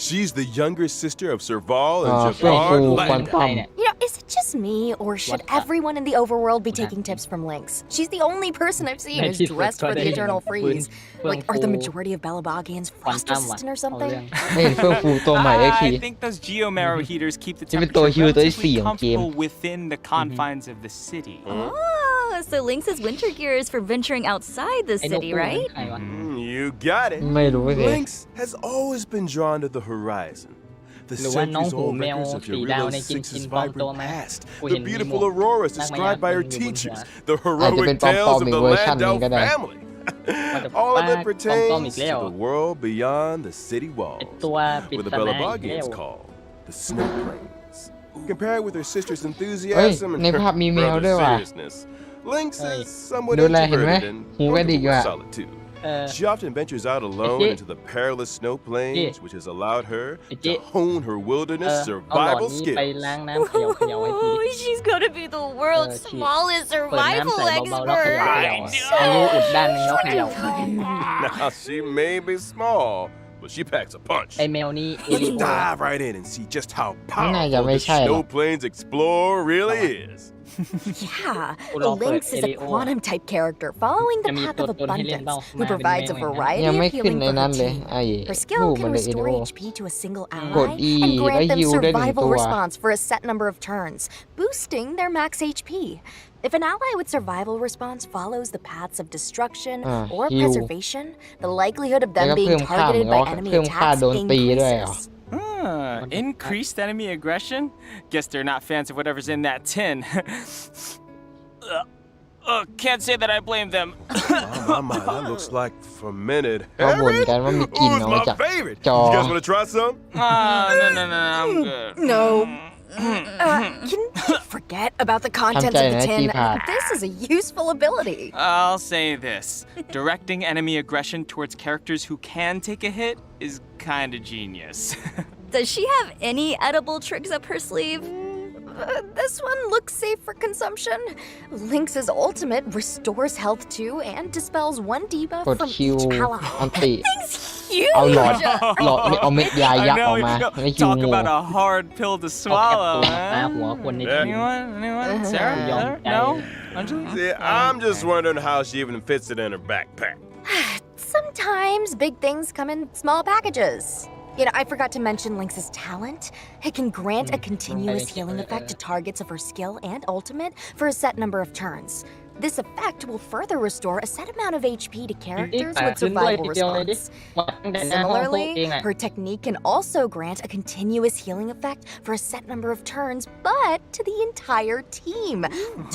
She's the younger sister of Serval and เฟื่องฟู Jafar ควัน Landa. ตั้ม You know, is it just me, or should What's up? everyone in the overworld be taking tips from Lynx? She's the only person I've seen who's dressed for the eternal freeze. Like, are the majority of Belabagians ควัน frost ตั้มว่ะ resistant or เอาเรื่อ something? ง ไม่เห็นเฟื่องฟูตัวใหม่เอ็กที I think those geomarrow heaters keep the จะเป็นตัว temperature ฮิวตัวที่ relatively 4 ของเกม comfortable within the confines of the city. Oh, so Lynx's winter gear is for venturing outside the ไอ้นก city, ตู้นั้น right? ใครวะ You got it. ไม่รู้สิ Lynx has always been drawn to the horizon. The หรือว่าน้องหู centuries-old แมว records of สีดาวใน Yorilo's จิน Six's จินปลอมตัว vibrant มา past, กูเห็ the นมีหมว beautiful ก auroras นักมายา described by กล her อยู่บนหัว teachers, the อาจจะ heroic เป็นปอม tales of ๆอี the กเวอร์ชันหนึง Landau ก็ได้ family. the All of it fuck? pertains Pom-pom อีกแล้ว to the world beyond the city ไอ้ walls, ตัวปริ where the ศนาอีกแล้ว Belabagians call the snow plains. Compared with her sister's เฮ้ย enthusiasm and ในภาพมีแมว her ด้วย brother's ว่ะ seriousness, Lynx Hey. is somewhat ดูแลเห็นไหม introverted and หูกระดิก comfortable อ่ะ with solitude. เออ She often ventures out alone Iti. into the perilous snow plains, which has allowed her Iti. to hone her wilderness เอาหลอด survival นี้ไป skills. ล้างน้ำเขย่าเขย่าให้ที Oh, she's gonna be the world's she- smallest เปิดน้ำ survival ใส่เบาๆแล้วเขย่าเขย่าอายุอุดด้านหนึงแล้วเขย่า Now, she may be small, but she packs a punch. ไอแมวนี่เอลิ Let's โอ dive right in and see just how น่าจะ powerful ไม่ the ใช่หร Snow อก Plains Explorer really is. Yeah, Hold on, Lynx is a Elio. quantum type character following theจะมี path ตัว of ตนให้เล่น abundance เปล่า who มาเป็น provides a แมวอย่างนั้น variety ยังไม่ of ขึ้น healing ใน for นั้น her เลย team. ไอ้ Her ผู้ skill มัน can เลยเอโด restore HP to a single กด ally E and แล้ว grant them ฮิวได้หนึ่ง survival ตัว response for a set number of turns, boosting their max HP. If an ally with survival response follows the paths of destruction or heal. preservation, the likelihood of แล้ว them ก็ being เพิ่มค่าเหมือน targeted กั by บ enemy เพิ่มค่า attacks โดนตีด้วยเหรอ increases. Increased enemy aggression? Guess they're not fans of whatever's in that tin. Can't say that I blame them. My, that looks like fermented เขาบ่น herring. กันว่ามีกลิ่น Ooh, อ it's อกมา my จาก favorite. จอ You guys want to try some? No, I'm good. No. Can you forget about the contents of the tin? This is a useful ability. I'll say this. Directing enemy aggression towards characters who can take a hit is kinda genius. Does she have any edible tricks up her sleeve? This one looks safe for consumption. Lynx's ultimate restores health too and dispels one debuff กด from คิว each อัน ally. ติ Huge! เอาหลอดเอาเม็ดยายักษ์ออกมาแล้วคิว Talk งู about a hard pill to เอาแคปซู swallow, ลมาปา huh? หัวคนในทีม Anyone? Sarah? Yum. Heather? No? Anjali? See, I'm just wondering how she even fits it in her backpack. Sometimes big things come in small packages. You know, I forgot to mention Lynx's talent. It can grant a continuous healing effect to targets of her skill and ultimate for a set number of turns. This effect will further restore a set amount of HP to นี่ characters แตก with ขึ้นด้วย survival ทีเดียวเลยดิ response. วางตั้งแต่หน้าห้องพวกเอง Similarly, อ่ะ her technique can also grant a continuous healing effect for a set number of turns, but to the entire team.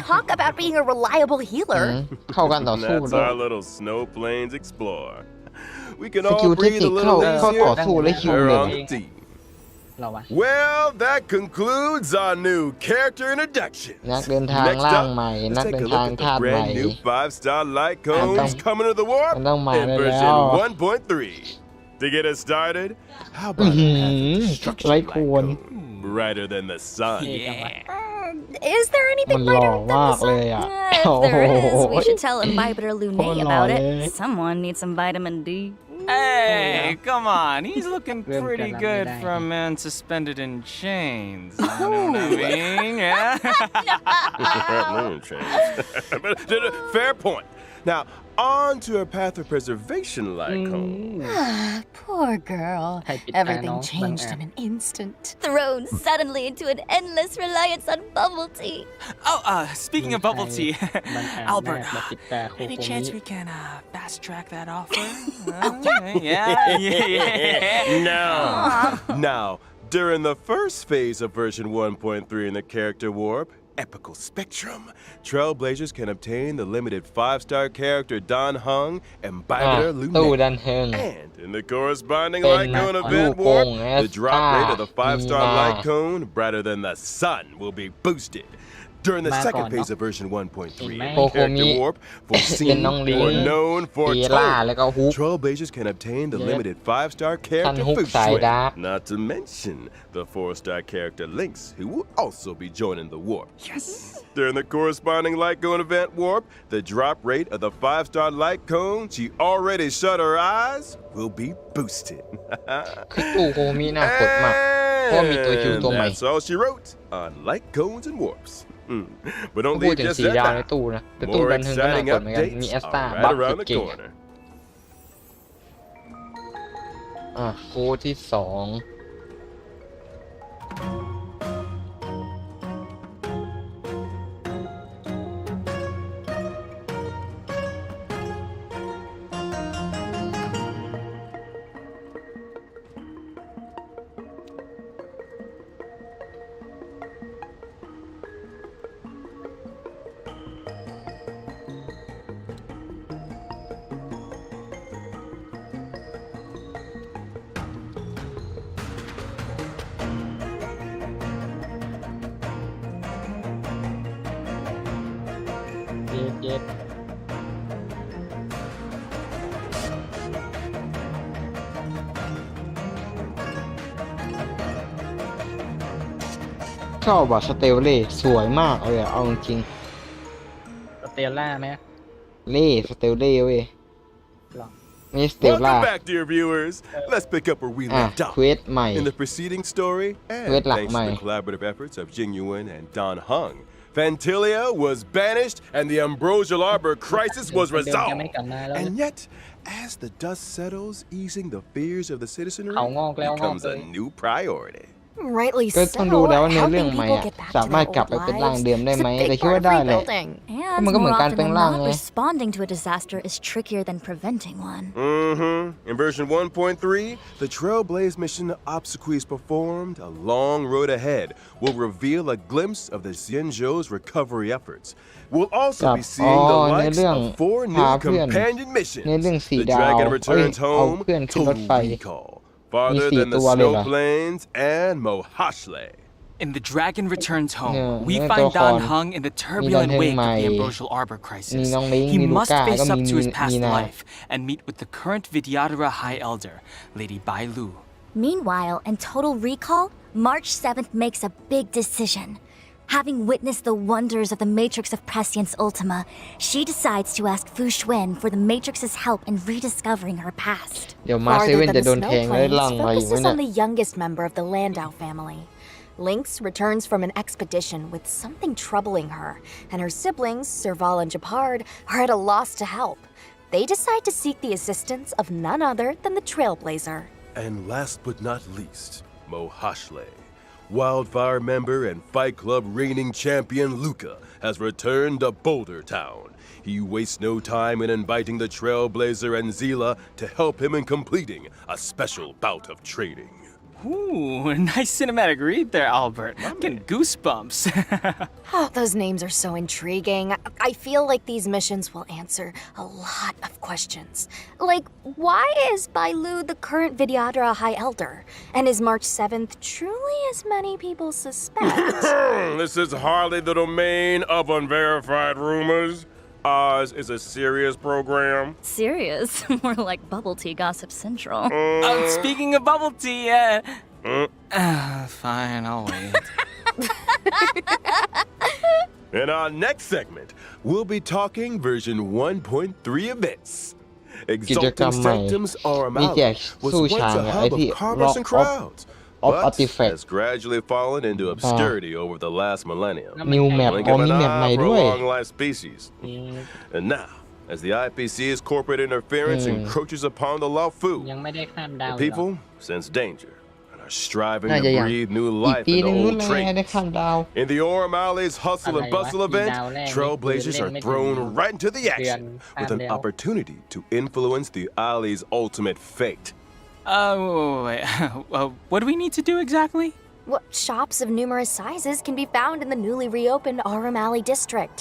Talk about being a reliable อืม healer. เข้ากันต่อสู้ That's ด้วย our little snow plains explore. We can สกิล all เทค breathe นิ a คเข้า little เข้าต่อ easier สู้และฮิว here เลย on นะ the team. เราวะ Well, that concludes our new character introduction. นักเดินทาง Next ร่าง up, ใหม่ นัก let's เดิ take น a ทาง look at ธา the ตุใหม่ brand new 5-star light Anh cones Tông- coming to the warp Anh Tông mà in đây version nào. 1.3. To get us started, how อื้อ about หื a อ path of destruction ไร้ light ควร cone, brighter than the sun? เท่จังวะ Is there มัน anything หล่อ brighter than มา the กเลย sun? อ่ะ If โอ้โห there is, we should tell Imbibitor Lune Oh, about no, it. eh. Someone needs some vitamin D. Hey, come on. He's looking Rem pretty ka lang, good may for a dahil. man suspended in chains. You know what I mean? Yeah. Fair point. Now, on to a path of preservation light cone. Poor girl. ใครปิดตาน้อง Everything บาง changed แอบ in an instant. Thrown suddenly into an endless reliance on bubble tea. Oh, speaking of bubble tea, มันอ่าน Albert, แนบมาปิดตาโค any โค chance มิ we can fast track that offer? Yeah. No. Now, during the first phase of version 1.3 in the character warp, Epical Spectrum, Trailblazers can obtain the limited 5-star character Dan Hung and อ่ะ Biter ตู้ Lune. ดันเฮง And in the corresponding เป็น light cone ลู event กโป่ warp, ง the drop rate of the 5-star มีมา light cone, brighter than the sun, will be boosted. During the Ma second còn phase nó. of version 1.3 in Ủa, the character Kokomi. warp, for เป็น seen น้องลิง or known for เอล่าแล้วก็ told, ฮุก Trailblazers can obtain the Yep. limited 5-star character Hook Fushue, side up. not to mention the 4-star character Lynx, who will also be joining the warp. Yes! During the corresponding light cone event warp, the drop rate of the 5-star light cone she already shut her eyes will be boosted. คือตู้โคมิน่ากดมาก เพราะมีตัวคิว And ตัวใหม่ that's all she wrote on light cones and warps. But ถ้า don't พูด leave ถึง just สี at ดาวใน that. ตู้นะแต่ตู้ More ดันเฮงก็น่า exciting กดเหมือนกัน มี updates แอสตา are บัฟ right สุ around ด the เก่ง corner. โค้ดที่สองเย็บเย็บ ชอบว่ะสเตลเล่สวยมากเลยอะเอาจริง สเตลล่าไหม ๆเล่สเตลเล่เว้ย หรอ ไม่สเตลล่า Welcome back, dear viewers. Let's pick up where we อ่ะ left เคว off. สใหม่ In the preceding story, and Quét lạc thanks to mày. the collaborative efforts of Jingyuan and Don Hung, Fantilia was banished and the Ambrosial Arbor crisis was เดินจะ resolved. ไม่กลับมาแล้ว And yet, as the dust settles, easing the fears of the citizenry เขางอกแล้วงอก becomes เล a ย new priority. Rightly ก็ so. ต้องดูแล้วว่าเนื้อเรื่อง Helping ใหม่ people อ่ะ get back สา to มารถ their กลับ old ไปเป็นร่าง lives เดิมได้ is ไหม a แต่ big คิด part ว่า of ได้แหละ rebuilding. And มันก็เหมือน more การ often แปลง than ร่าง not, ไง responding to a disaster is trickier than preventing one. In version 1.3, the Trailblaze mission obsequies performed, A Long Road Ahead, will reveal a glimpse of the Xianzhou's recovery efforts. We'll also be seeing the ใน likes เรื่อง of 4 พา new เพื่อน companion missions. ในเรื่องสี The ดาว Dragon เอ้ย Returns เอา Home, เพื่อนขึ้นรถไฟ Total Recall, Farther Ni Than the 4 ตัวเลย Snow เหรอ Plains, and Mohashle. In The Dragon Returns Home, Yeah, we yeah, findตัวละคร Dan Hung in the turbulent Hung wake of ใหม่ the Ambrosial Arbor มี crisis. น้องลิง He มีลู must ก้า face ก็ up มี to his มี past นา life and meet with the current Vidyadhara High Elder, Lady Bai Lu. Meanwhile, in Total Recall, March 7th makes a big decision. Having witnessed the wonders of the Matrix of Prescience Ultima, she decides to ask Fu Xuan for the Matrix's help in rediscovering her past. เดี๋ยวมาเซ Farther เว่น than จะ the โดน Snow แทงแล้ว Plains ล่างมาอยู่ focuses เนี่ on ย the youngest member of the Landau family. Lynx returns from an expedition with something troubling her, and her siblings, Serval and Japard, are at a loss to help. They decide to seek the assistance of none other than the Trailblazer. And last but not least, Mohashle. Wildfire member and Fight Club reigning champion Luca has returned to Boulder Town. He wastes no time in inviting the Trailblazer and Zila to help him in completing a special bout of training. Ooh, nice cinematic read there, Albert. I'm getting goosebumps. Oh, those names are so intriguing. I feel like these missions will answer a lot of questions. Like, why is Bailu the current Vidyadhara High Elder? And is March 7th truly as many people suspect? This is hardly the domain of unverified rumors. Ours is a serious program. Serious? More like bubble tea gossip central. Speaking of bubble tea, fine, I'll wait. In our next segment, we'll be talking version 1.3 events. กิจกรรม Exalting ใหม่ Sanctum's มีแจก Aurum was สู้ once ช้าง a ไอ้ hub ที่ of commerce and crowds, of but artifact has gradually fallen into obscurity over the last millennium. New map Blink อ๋อ of มี an แมปใหม่ eye for ด้ a วย long-lived species. And now, as the IPC's corporate interference encroaches upon the lawful, ยังไม่ได้ข้ามดาว the เลยเหรอ people sense danger and are striving น่า to จะยัง breathe new อีก life ปีห into นึงนู่น old แน่ได้ traits. ข้ามดาว In the Orem Alley's Hustle and Bustle event, Trailblazers are thrown right into the action with an opportunity to influence the Alley's ultimate fate. Wait, what do we need to do exactly? Well, shops of numerous sizes can be found in the newly reopened Aurum Alley district.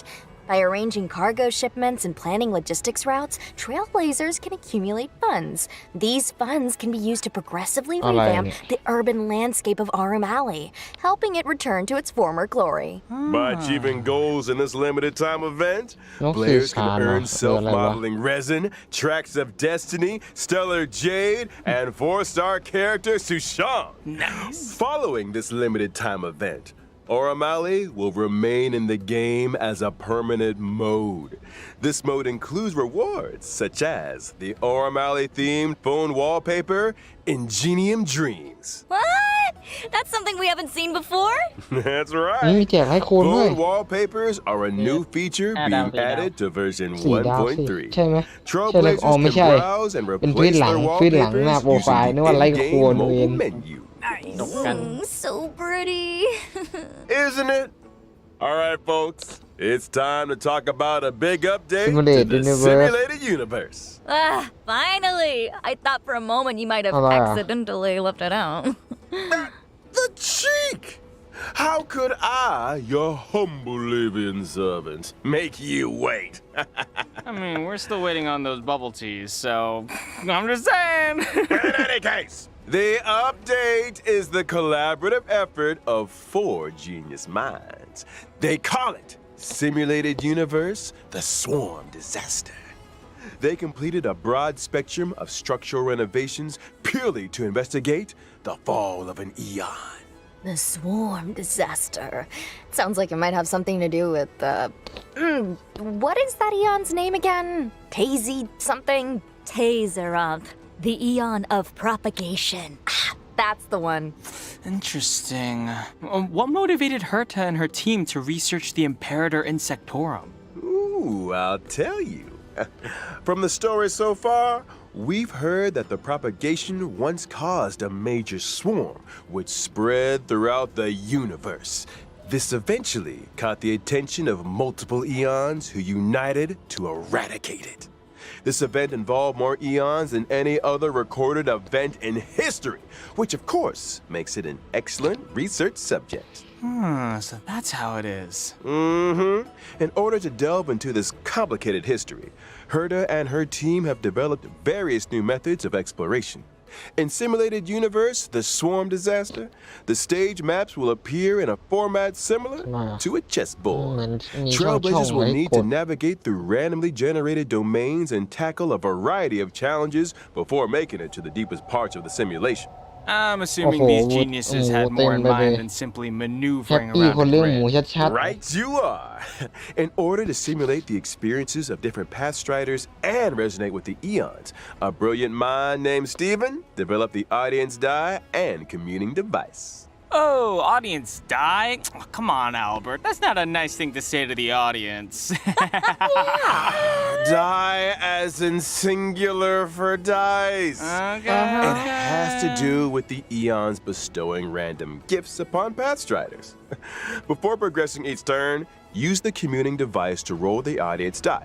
By arranging cargo shipments and planning logistics routes, Trailblazers can accumulate funds. These funds can be used to progressively revamp the urban landscape of Aurum Alley, helping it return to its former glory. By achieving goals in this limited time event, น้องสื่อ players สาร can เหรอ earn คืออะไรวะ self-modeling resin, tracks of destiny, stellar jade, and 4-star character Sushang. Nice. Following this limited time event, Aurum Alley will remain in the game as a permanent mode. This mode includes rewards such as the Aurum Alley themed phone wallpaper, Ingenium Dreams. What? That's something we haven't seen before? That's นี่ right. มีแจกให้คนด้วย Phone wallpapers are a new feature being added to version 4 ดาวสิ 1.3. ใช่ไหมใช่แล้ว Trailblazers อ๋อไม่ can ใช่ browse and เป็นพื้น replace หลัง their พื้นหลังหน้า wallpapers โปรไฟล์ using นึก the ว่าไล่โค in-game นเว mobile น menu. So pretty. Isn't it? All right, folks. It's time to talk about a big update to Simulated the universe. simulated universe. Finally! I thought for a moment you might have Hello. accidentally left it out. The cheek! How could I, your humble living servant, make you wait? I mean, we're still waiting on those bubble teas, so I'm just saying. In any case, the update is the collaborative effort of 4 genius minds. They call it Simulated Universe, the Swarm Disaster. They completed a broad spectrum of structural renovations purely to investigate the fall of an eon. The Swarm Disaster. Sounds like it might have something to do with, what is that eon's name again? Tazy something? Tazeroth, the Eon of Propagation. That's the one. Interesting. What motivated Herta and her team to research the Imperator Insectorum? Ooh, I'll tell you. From the story so far, we've heard that the propagation once caused a major swarm, which spread throughout the universe. This eventually caught the attention of multiple eons who united to eradicate it. This event involved more eons than any other recorded event in history, which of course makes it an excellent research subject. So that's how it is. In order to delve into this complicated history, Herta and her team have developed various new methods of exploration. In Simulated Universe, the Swarm Disaster, the stage maps will appear in a format similar to a chessboard. เหมือนมีช่อง Trailblazers ไว้ will need ก to ด navigate through randomly generated domains and tackle a variety of challenges before making it to the deepest parts of the simulation. I'm assuming these geniuses had more in mind than simply แฮป maneuvering ปี้ around คน a เลี้ยงหมู grid. ชัด Right you are. In order to simulate the experiences of different pathstriders and resonate with the eons, a brilliant mind named Steven developed the audience die and communing device. Oh, audience die? Oh, come on, Albert. That's not a nice thing to say to the audience. Die as in singular for dice. Okay. It has to do with the eons bestowing random gifts upon Pathstriders. Before progressing each turn, use the communing device to roll the audience die.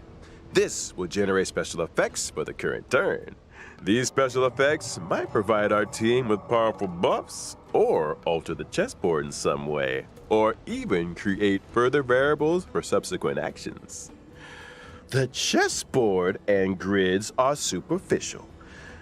This will generate special effects for the current turn. These special effects might provide our team with powerful buffs, or alter the chessboard in some way, or even create further variables for subsequent actions. The chessboard and grids are superficial.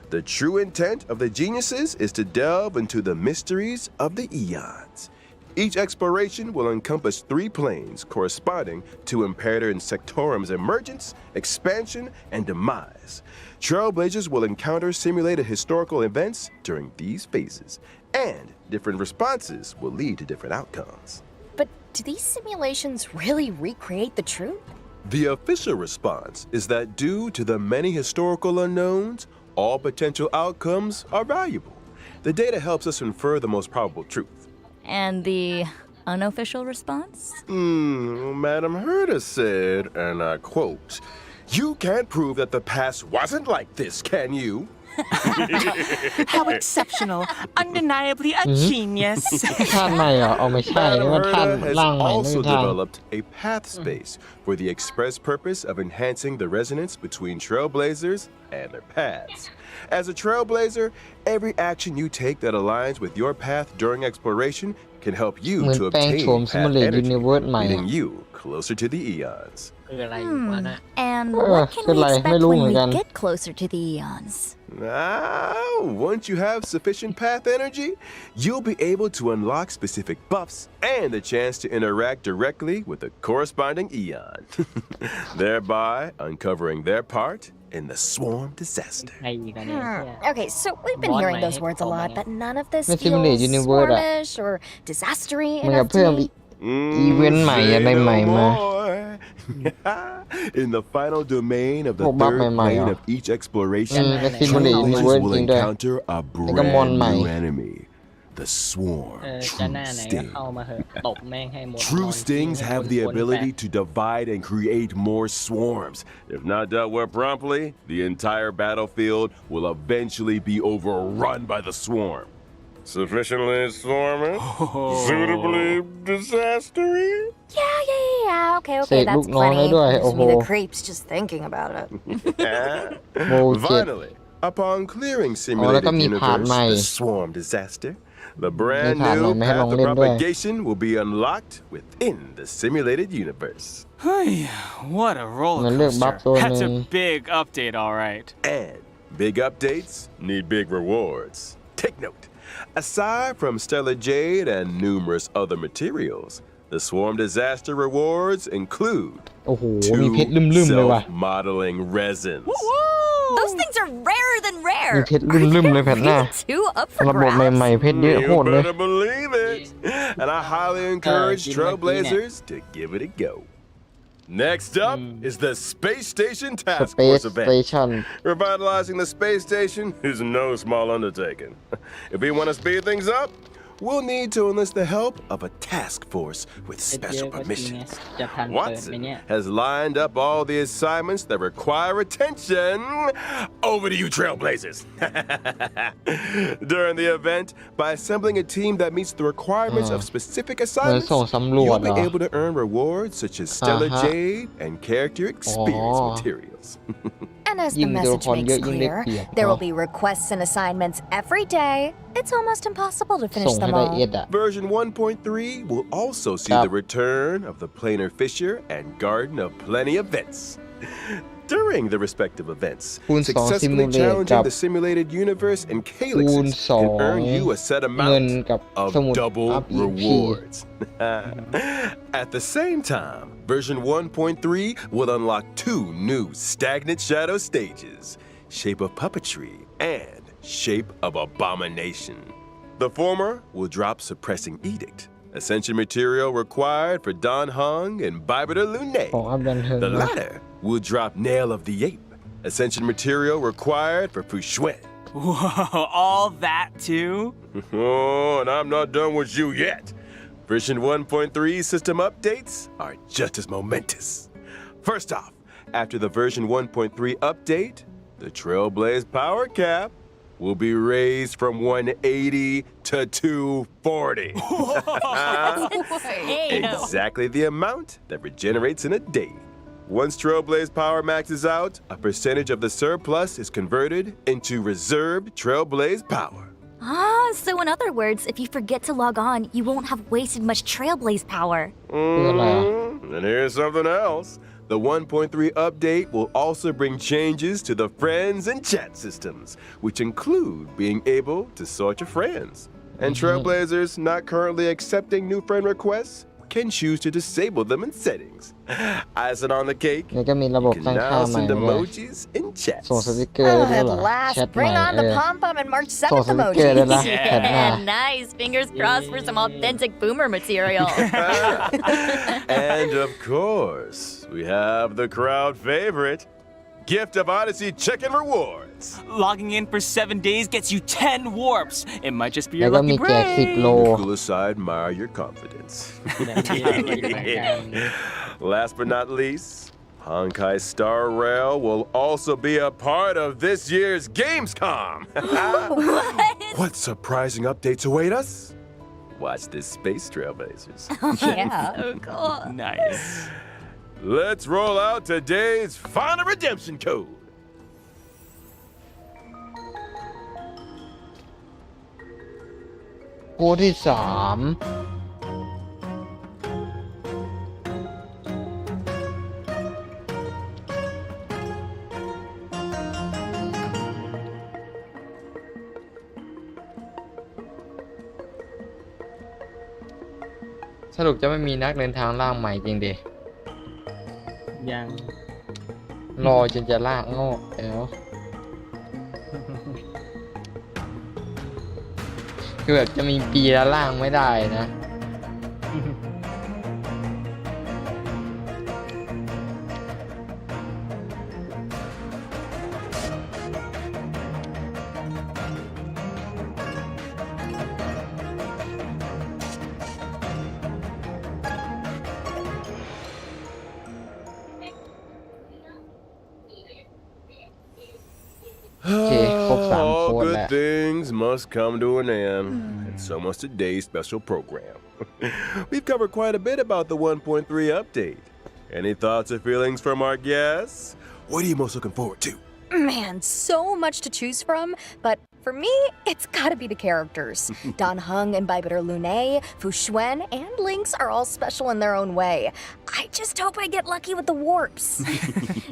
The true intent of the geniuses is to delve into the mysteries of the eons. Each exploration will encompass 3 planes corresponding to Imperator and Sectorum's emergence, expansion, and demise. Trailblazers will encounter simulated historical events during these phases, and different responses will lead to different outcomes. But do these simulations really recreate the truth? The official response is that due to the many historical unknowns, all potential outcomes are valuable. The data helps us infer the most probable truth. And the unofficial response? Madam Herta said, and I quote, "You can't prove that the past wasn't like this, can you?" How exceptional. Undeniably a genius. ท่านใหม่เหรอเอาไม่ใช่นึก Madam ว่าท่าน Herta has ร่างใหม่ไม่ also ใช่ developed a path space for the express purpose of enhancing the resonance between trailblazers and their paths. As a trailblazer, every action you take that aligns with your path during exploration can help you เหมือน to แปลงโฉม obtain ซิมู path เลตยู energy, นิเวิร์สใหม่อะ leading you closer to the eons. คืออะไรวะนะ And Uh, what can we good life. expect May when we lumayan. get closer to the eons? Once you have sufficient path energy, you'll be able to unlock specific buffs and the chance to interact directly with the corresponding eon, thereby uncovering their part in the swarm disaster. ใครอีกอะเนี่ยเหี้ย Okay, so we've been What hearing might those words a help lot, me? but none of this May feels simulate universeอะ swarmish or disastery มันกับ enough เพิ่ม to อี me. ก อีเวนต์ใหม่อะไร Say no ใหม่มา more. In the final domain of the Put back third my mind plane off. of each exploration, ในซิมูเลตยูนิเวิร์ส trailblazers จริ will งด้วย encounter a แล้วก็มอน brand ใหม่ new enemy, the swarm. จะหน้า True ไหนก็ sting. เข้ามาเหอะตบแม่งให้หมด True นอน stings ทิ้งให้ have คน the ๆ ability ไป to divide and create more swarms. If not dealt with promptly, the entire battlefield will eventually be overrun by the swarm. Sufficiently swarming? Suitably disastery? Yeah. Okay, เสก that's ลูกน้องได้ plenty. ด้วย Gives โอ้โห me the creeps just thinking about it. โบเจ็ด Finally, upon clearing อ๋อแล้ว simulated ก็มีพาร์ท universe, ใหม่ the swarm disaster, the brand มีพาร์ทใหม่ new ไม่ให้ล path ง of เล่นด้วย propagation will be unlocked within the simulated universe. What a roller มันเลือกบัฟ coaster. ตัวห That's นึ่ง a big update, all right. And big updates need big rewards. Take note. Aside from Stellar Jade and numerous other materials, the Swarm Disaster rewards include โอ้โห มี two เพชรลืมๆเลยว่ะ self-modeling resins. Those things are rarer than มี rare. เพชรลืมๆเลยแผ่นหน้า Really too up for ระบบ grabs. ใหม่ๆเพชรเยอะโห You ดเลย better believe it. And I highly encourage Jin Trailblazers to give it a go. Next up is the Space Station Task Space Force event. Station Revitalizing the space station is no small undertaking. If we want to speed things up, we'll need to enlist the help of a task force with เย special อะก็จริงไง permissions. จะทันเปิดไหม Watson เนี่ย has lined up all the assignments that require attention. Over to you, Trailblazers. During the event, by assembling a team that meets the requirements of specific เหมือน assignments, ส่งสำรวจ you'll เหร be อ able to earn rewards such as Stellar Uh-huh. Jade and character experience Oh. materials. And as the ยิ่งตัวละ message ครเย makes อะยิ่งได้ clear, เปรียบ there will be requests and assignments every day. It's almost impossible to ส่ finish งให้ them ละเอียด all. อ่ะ Version 1.3 will also see Yep. the return of the Planar Fisher and Garden of Plenty events. During the respective events, คูณ 2 successfully simulate challenging กับ the simulated universe and คูณ calyxes 2 can earn you a set เงิน amount กับ of สมุด double อัพ EP rewards. At the same time, version 1.3 will unlock 2 new stagnant shadow stages, Shape of Puppetry and Shape of Abomination. The former will drop Suppressing Edict, Ascension material required for Don Hung and Bibiter Lune. ของอัพดันเทิง The latter will drop Nail of the Ape, Ascension material required for Fu Xuan. Whoa, all that too? Oh, and I'm not done with you yet. Version 1.3 system updates are just as momentous. First off, after the version 1.3 update, the Trailblaze power cap will be raised from 180 to 240. Exactly the amount that regenerates in a day. Once Trailblaze power maxes out, a percentage of the surplus is converted into reserved Trailblaze power. So in other words, if you forget to log on, you won't have wasted much Trailblaze power. And here's something else. The 1.3 update will also bring changes to the friends and chat systems, which include being able to sort your friends. And Trailblazers not currently accepting new friend requests can choose to disable them in settings. Icing on the cake, นี่ก็มีระบบ you ตั้ง can ค่า now ใหม่ send ด้วย emojis in chats. ส่งสติกเกอร์ได้ด้วย At เหรอ last, แชทใหม่ bring on the pom pom and March ส่ง 7th สติกเกอร์ได้ emoji. ละแชทหน้า Nice. Fingers crossed for some authentic boomer material. And of course, we have the crowd favorite, Gift of Odyssey Chicken Rewards. Logging in for 7 days gets you 10 warps. It might just be แล้ your วก็ lucky มีแจก break. 10 โล Coolest side, admire your confidence. แบบนี้เราคิดเหมือนกัน Last but not least, Honkai Starraill will also be a part of this year's Gamescom. What surprising updates await us? Watch this space, Trailblazers. Yeah. So cool. Nice. Let's roll out today's final redemption code. โค้ดที่ 3 สรุปจะไม่มีนักเดินทางร่างใหม่จริงดิ ยัง รอจนจะล่างงอกแล้ว คือแบบจะมีปีละล่างไม่ได้นะ All code good things must come to an end. And so must today's special program. We've covered quite a bit about the 1.3 update. Any thoughts or feelings from our guests? What are you most looking forward to? Man, so much to choose from, but for me, it's gotta be the characters. Dan Heng and Baibuder Lune, Fu Xuan, and Lynx are all special in their own way. I just hope I get lucky with the warps.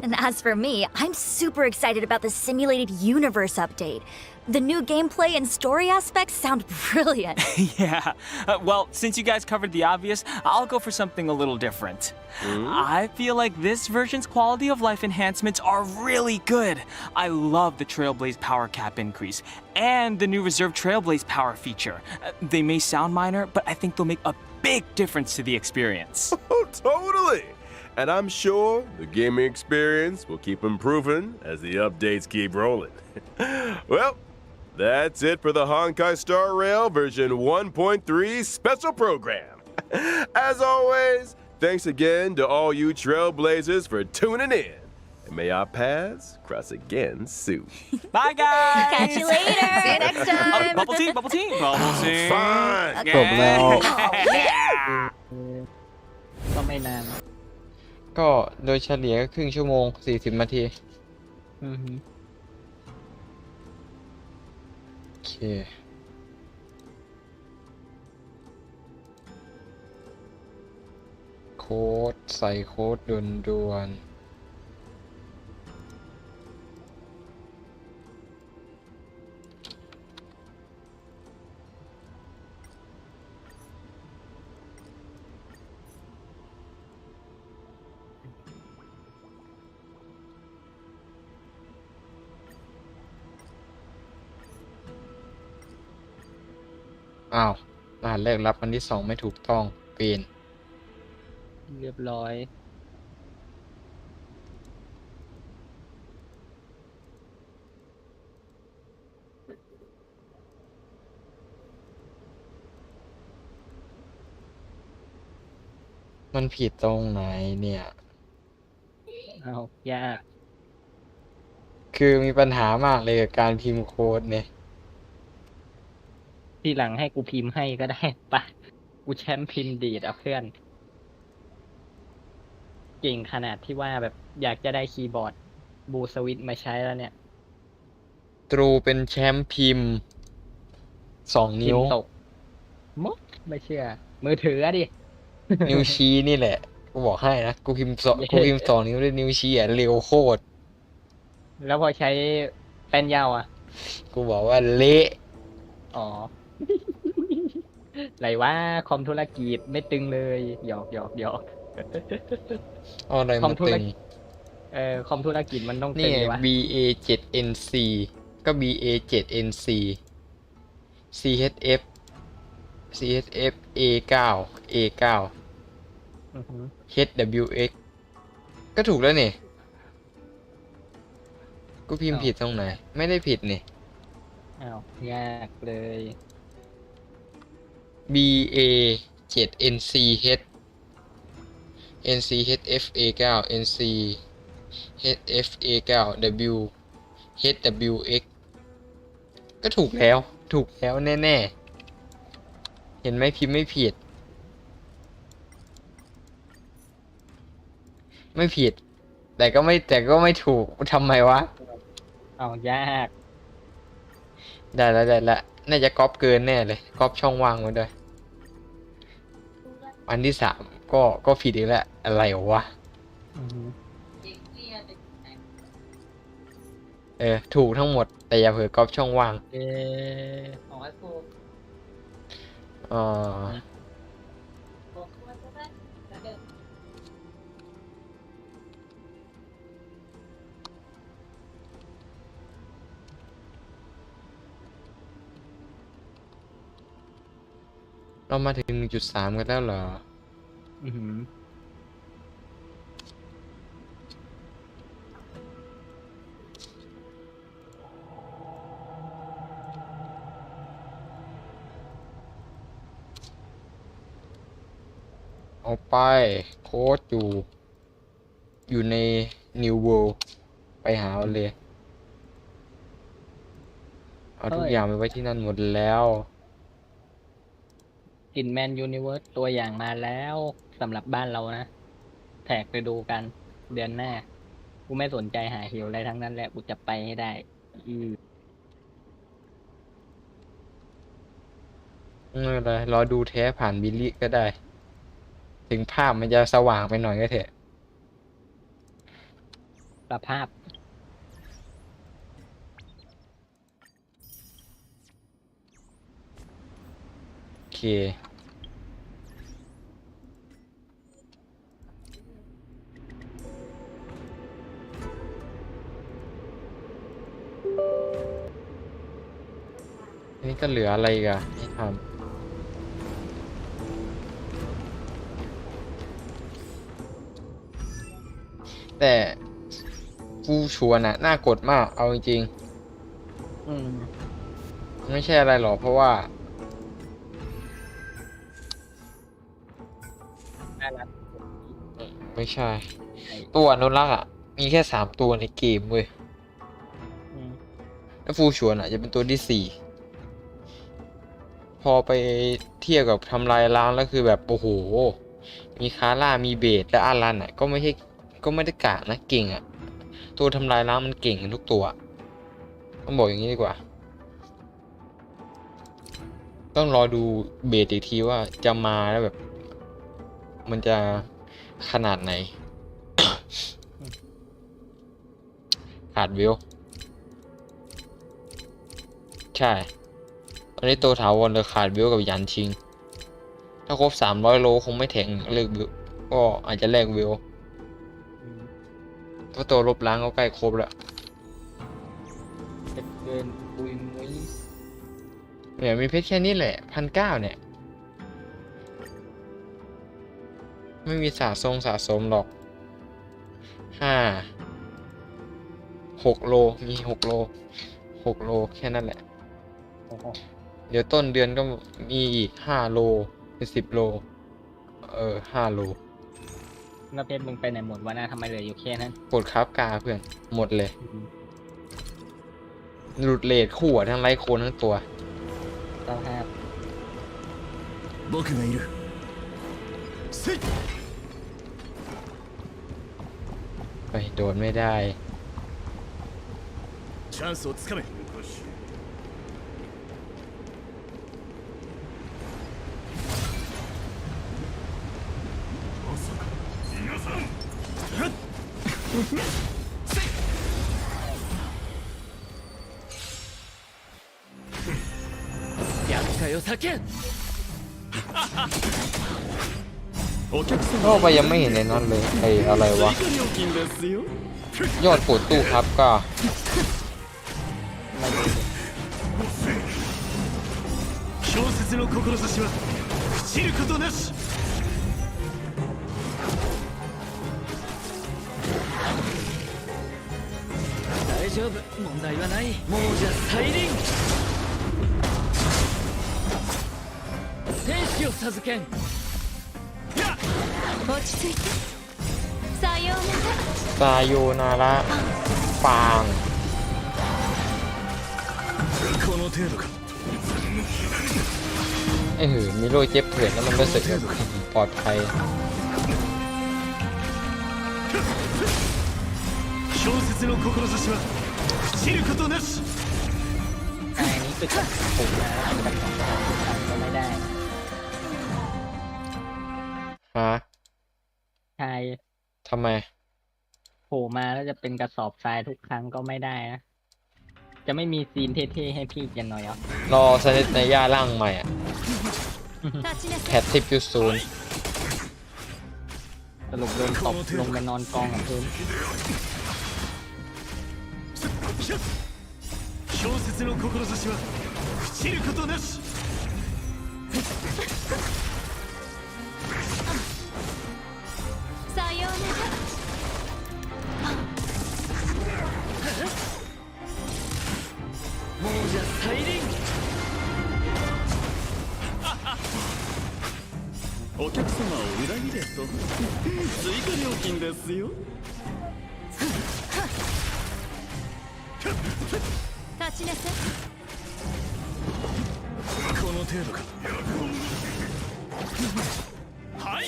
And as for me, I'm super excited about the simulated universe update. The new gameplay and story aspects sound brilliant. Yeah. Well, since you guys covered the obvious, I'll go for something a little different. I feel like this version's quality of life enhancements are really good. I love the Trailblaze power cap increase and the new reserve Trailblaze power feature. They may sound minor, but I think they'll make a big difference to the experience. Oh, totally! And I'm sure the gaming experience will keep improving as the updates keep rolling. Well, that's it for the Honkai Starraill version 1.3 special program. As always, thanks again to all you Trailblazers for tuning in. And may our paths cross again soon. Bye, guys! Catch you later. See you next time. Bubble tea, bubble tea, bubble tea. Fine. จบแล้ว ก็ไม่นาน ก็โดยเฉลี่ยก็ครึ่งชั่วโมง 40 นาที อือฮึ โอเค โค้ดใส่โค้ดด่วนๆอ้าวรหัสแรกรับอันที่ 2 ไม่ถูกต้องเปลี่ยน เรียบร้อย มันผิดตรงไหนเนี่ย เอายาก คือมีปัญหามากเลยกับการพิมพ์โค้ดเนี่ย ทีหลังให้กูพิมพ์ให้ก็ได้ปะกูแชมป์พิมพ์ดีดอ่ะเพื่อน เก่งขนาดที่ว่าแบบอยากจะได้คีย์บอร์ดบูสวิตมาใช้แล้วเนี่ย ตรูเป็นแชมป์พิมพ์2 พิ นิ้ ม ว พ์ตกมดไม่เชื่อ มือถืออะดิ นิ้วชี้นี่แหละ กูบอกให้นะ กูพิมพ์สองนิ้วด้วยนิ้วชี้อ่ะเร็วโคตร แล้วพอใช้แป้นยาวอ่ะ กูบอกว่าเละ อ๋อ ไรว่าคอมธุรกิจไม่ตึงเลยหยอกหยอกหยอก เอาอะไร คอ มาม ธุร ตึง กิจคอมธุรกิจมันต้องตึ นี่ ง ไง วะ BA7NC ก็ BA7NC CHF CHF A9 A9 อือหือ HWX ก็ถูกแล้วนี่กูพิมพ์ผิดตรงไหน ไม่ได้ผิดนี่ อ้าวยากเลย BA7NCH NCHF A9 NCHF A9 HWX ก็ถูกแล้วแน่ๆ เห็นไหมพิมพ์ไม่ผิด ไม่ผิด แต่ก็ไม่ถูกทำไมวะ เอายาก ได้แล้วน่าจะก๊อปเกินแน่เลยก๊อปช่องว่างมาด้วยอันที่ 3ก็ผิดอีกแล้วอะไรวะ อือหือ ถูกทั้งหมดแต่อย่าเผลอก๊อปช่องว่างของวัดกู อ่าเรามาถึง 1.3 กันแล้วเหรอ อือหือ เอาไปโค้ดอยู่ใน New World ไปหาเอาเลย เอาทุกอย่างไปไว้ที่นั่นหมดแล้ว กินแมนยูนิเวิร์สตัวอย่างมาแล้วสำหรับบ้านเรานะ แท็กไปดูกันเดือนหน้า กูไม่สนใจหาฮิวอะไรทั้งนั้นแหละ กูจะไปให้ได้ ไม่เป็นไรรอดูแท้ผ่านบิลลี่ก็ได้ ถึงภาพมันจะสว่างไปหน่อยก็เถอะ สภาพ โอเค นี่ก็เหลืออะไรอีกันให้ทำแต่ฟูชวนอะน่ากดมาก เอาจริง อืม ๆไม่ใช่อะไรหรอกเพราะว่า น่ารัก ไม่ใช่ ตัวอนุรักษ์อะมีแค่3 ตัวในเกมเว้ย อืม แล้วฟูชวนอะจะเป็นตัวที่ 4 พอไปเทียบกับทำลายล้างแล้วคือแบบ โอ้โห มีคาร่ามีเบสและอารันอะก็ไม่ได้กากนะเก่งอะตัวทำลายล้างมันเก่งกันทุกตัว ต้องบอกอย่างนี้ดีกว่า ต้องรอดูเบสอีกทีว่าจะมาแล้วแบบ มันจะขนาดไหน ขาดวิวใช่ตอนนี้ตัวถาวรเลยขาดวิวกับยันชิง ถ้าครบ300 โลคงไม่แทงเลิกวิวก็อาจจะแลกวิวเพราะตัวลบล้างก็ใกล้ครบแล้ว เกินปุยมุ้ย เนี่ยมีเพชรแค่นี้แหละ1,900เนี่ย ไม่มีสะสมหรอก6 โลมี6 โลแค่นั้นแหละ โอ้โห เดี๋ยวต้นเดือนก็มีอีก5 โลเป็น10 โล5 โล แล้วเพชรมึงไปไหนหมดวะนะทำไมเหลืออยู่แค่นั้น กดคราฟกาเพื่อนหมดเลยหลุดเลดคู่อะทั้งไลท์โคนทั้งตัว ต้องห้าม 僕がいるせい ไปโดนไม่ได้ チャンスをつかめまさか皆さん厄介を避けお客 เข้าไปยังไม่เห็นในนั้นเลยไอ้อะไรวะ 料金ですよ ยอดปวดตู้ครับก็ 小説の志は朽ちることなし大丈夫問題はない亡者再臨天使を授けん落ち着いてさようなら ซาโยนาระฟาง この程度か ไอ้หือมีโรคเจ็บเผื่อนแล้วมันก็รู้สึกแบบปลอดภัย 小説の志は朽ちることなし อันนี้คือจับผมนะจับของก็ไม่ได้ ฮะ ใช่ ทำไม โผล่มาแล้วจะเป็นกระสอบทรายทุกครั้งก็ไม่ได้นะ จะไม่มีซีนเท่ๆให้พี่กันหน่อยเหรอ รอสเนตในย่าร่างใหม่อะ 立ちな แพ さい ท10.0 สรุปโดนตบลงไปนอนกองกับพื้น 小説の志は朽ちることなしさようなら亡者再臨お客様を裏切れと追加料金ですよ立ちなさいこの程度かはい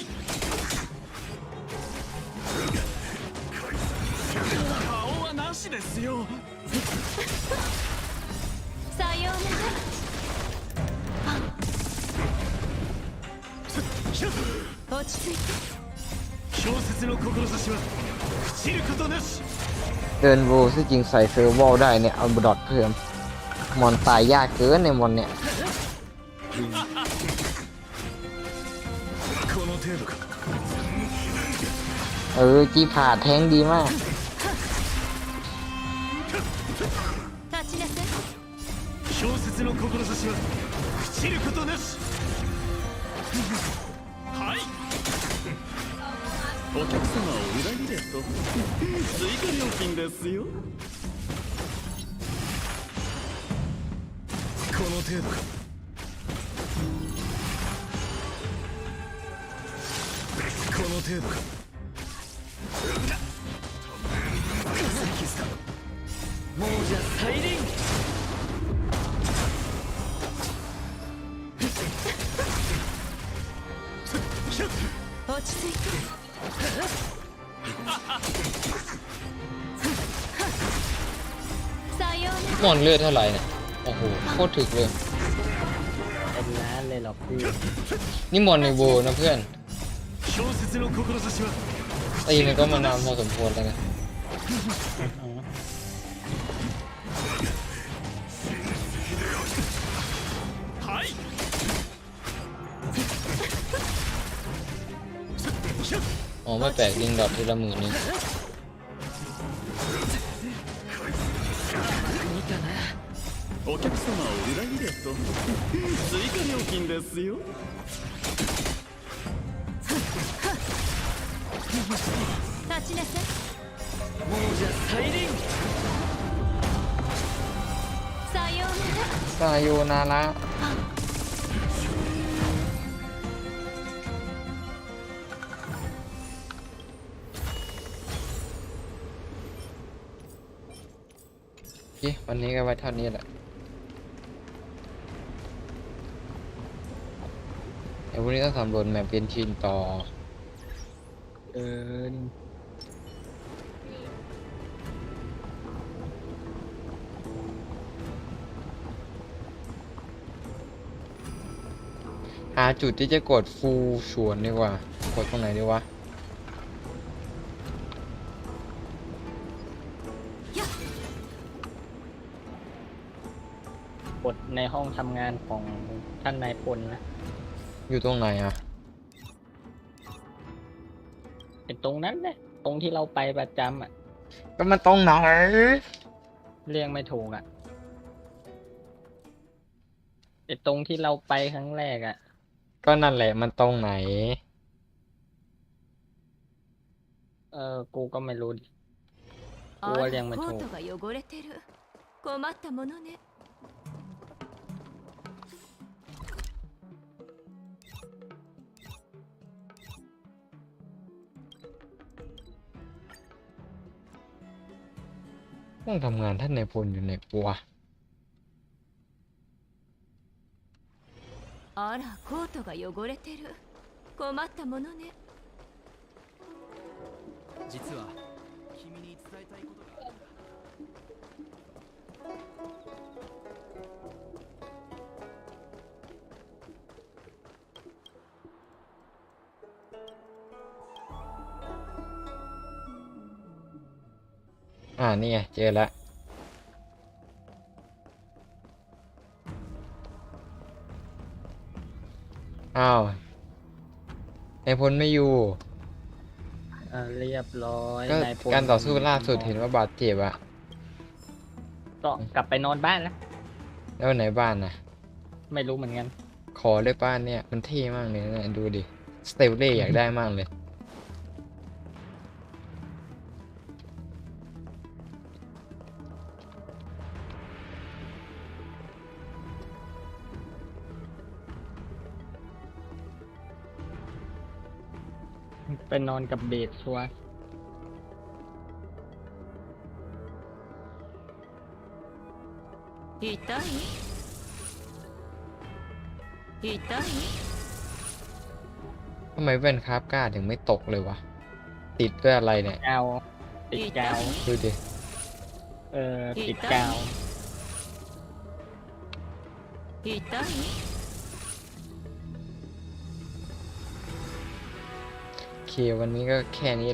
顔はなしですよさようなら落ち着いて小説の志は朽ちることなし เดินโวที่จริงใส่เซอร์วอลได้เนี่ยเอาบดอทเพิ่มมอนตายยากเกินในมอนเนี่ย この程度かจีผ่าแทงดีมาก 立ちなさい小説の志は朽ちることなしはいお客様を裏切れと追加料金ですよこの程度かこの程度か亡者再臨落ち着いてさようなら มอนเลือดเท่าไหร่เนี่ยโอ้โหโคตรถึกเลย เป็นล้านเลยเหรอพี่ นี่มอนในโวนะเพื่อน 小説の志は ตีมันก็มานานพอสมควรแล้วไง はい อ๋อไม่แปลกดิงดอททีละหมื่นนึง お客様を裏切れと追加料金ですよ立ちなさい亡者再臨さようならซาโยนาระ เควันนี้ก็ไว้เท่านี้แหละเดี๋ยววันนี้ต้องสำรวจแมปเป็นชินต่อ เกิน หาจุดที่จะกดฟูลชวนดีกว่ากดตรงไหนดีวะ กดในห้องทำงานของท่านนายพลนะ อยู่ตรงไหนอ่ะ เป็นตรงนั้นนะตรงที่เราไปประจำอ่ะ ก็มันตรงไหน เรียกไม่ถูกอ่ะไอ้ตรงที่เราไปครั้งแรกอ่ะ ก็นั่นแหละมันตรงไหน กูก็ไม่รู้ดิกูว่าเรียกไม่ถูก が汚れてる。困ったものね。 ห้องทำงานท่านนายพลอยู่ไหนวะ あら、コートが汚れてる。困ったものね。実は君に伝えたいことがあるんだ。 นี่ไงเจอแล้วอ้าวนายพลไม่อยู่ เรียบร้อย ก็ นายพล การต่อสู้ล่าสุดเห็นว่าบาดเจ็บอะ ก็กลับไปนอนบ้านแล้ว แล้วไหนบ้านนะ ไม่รู้เหมือนกัน ขอได้บ้านเนี่ยมันเท่มากเลยนะดูดิสเตลเล่อยากได้มากเลย ไปนอนกับเบสชัวร์ 痛い痛い ทำไมแว่นคราฟกล้าถึงไม่ตกเลยวะ ติดด้วยอะไรเนี่ย กาวติดกาว ดูดิ ติดกาว 痛い โอเควันนี้ก็แค่นี้แหละ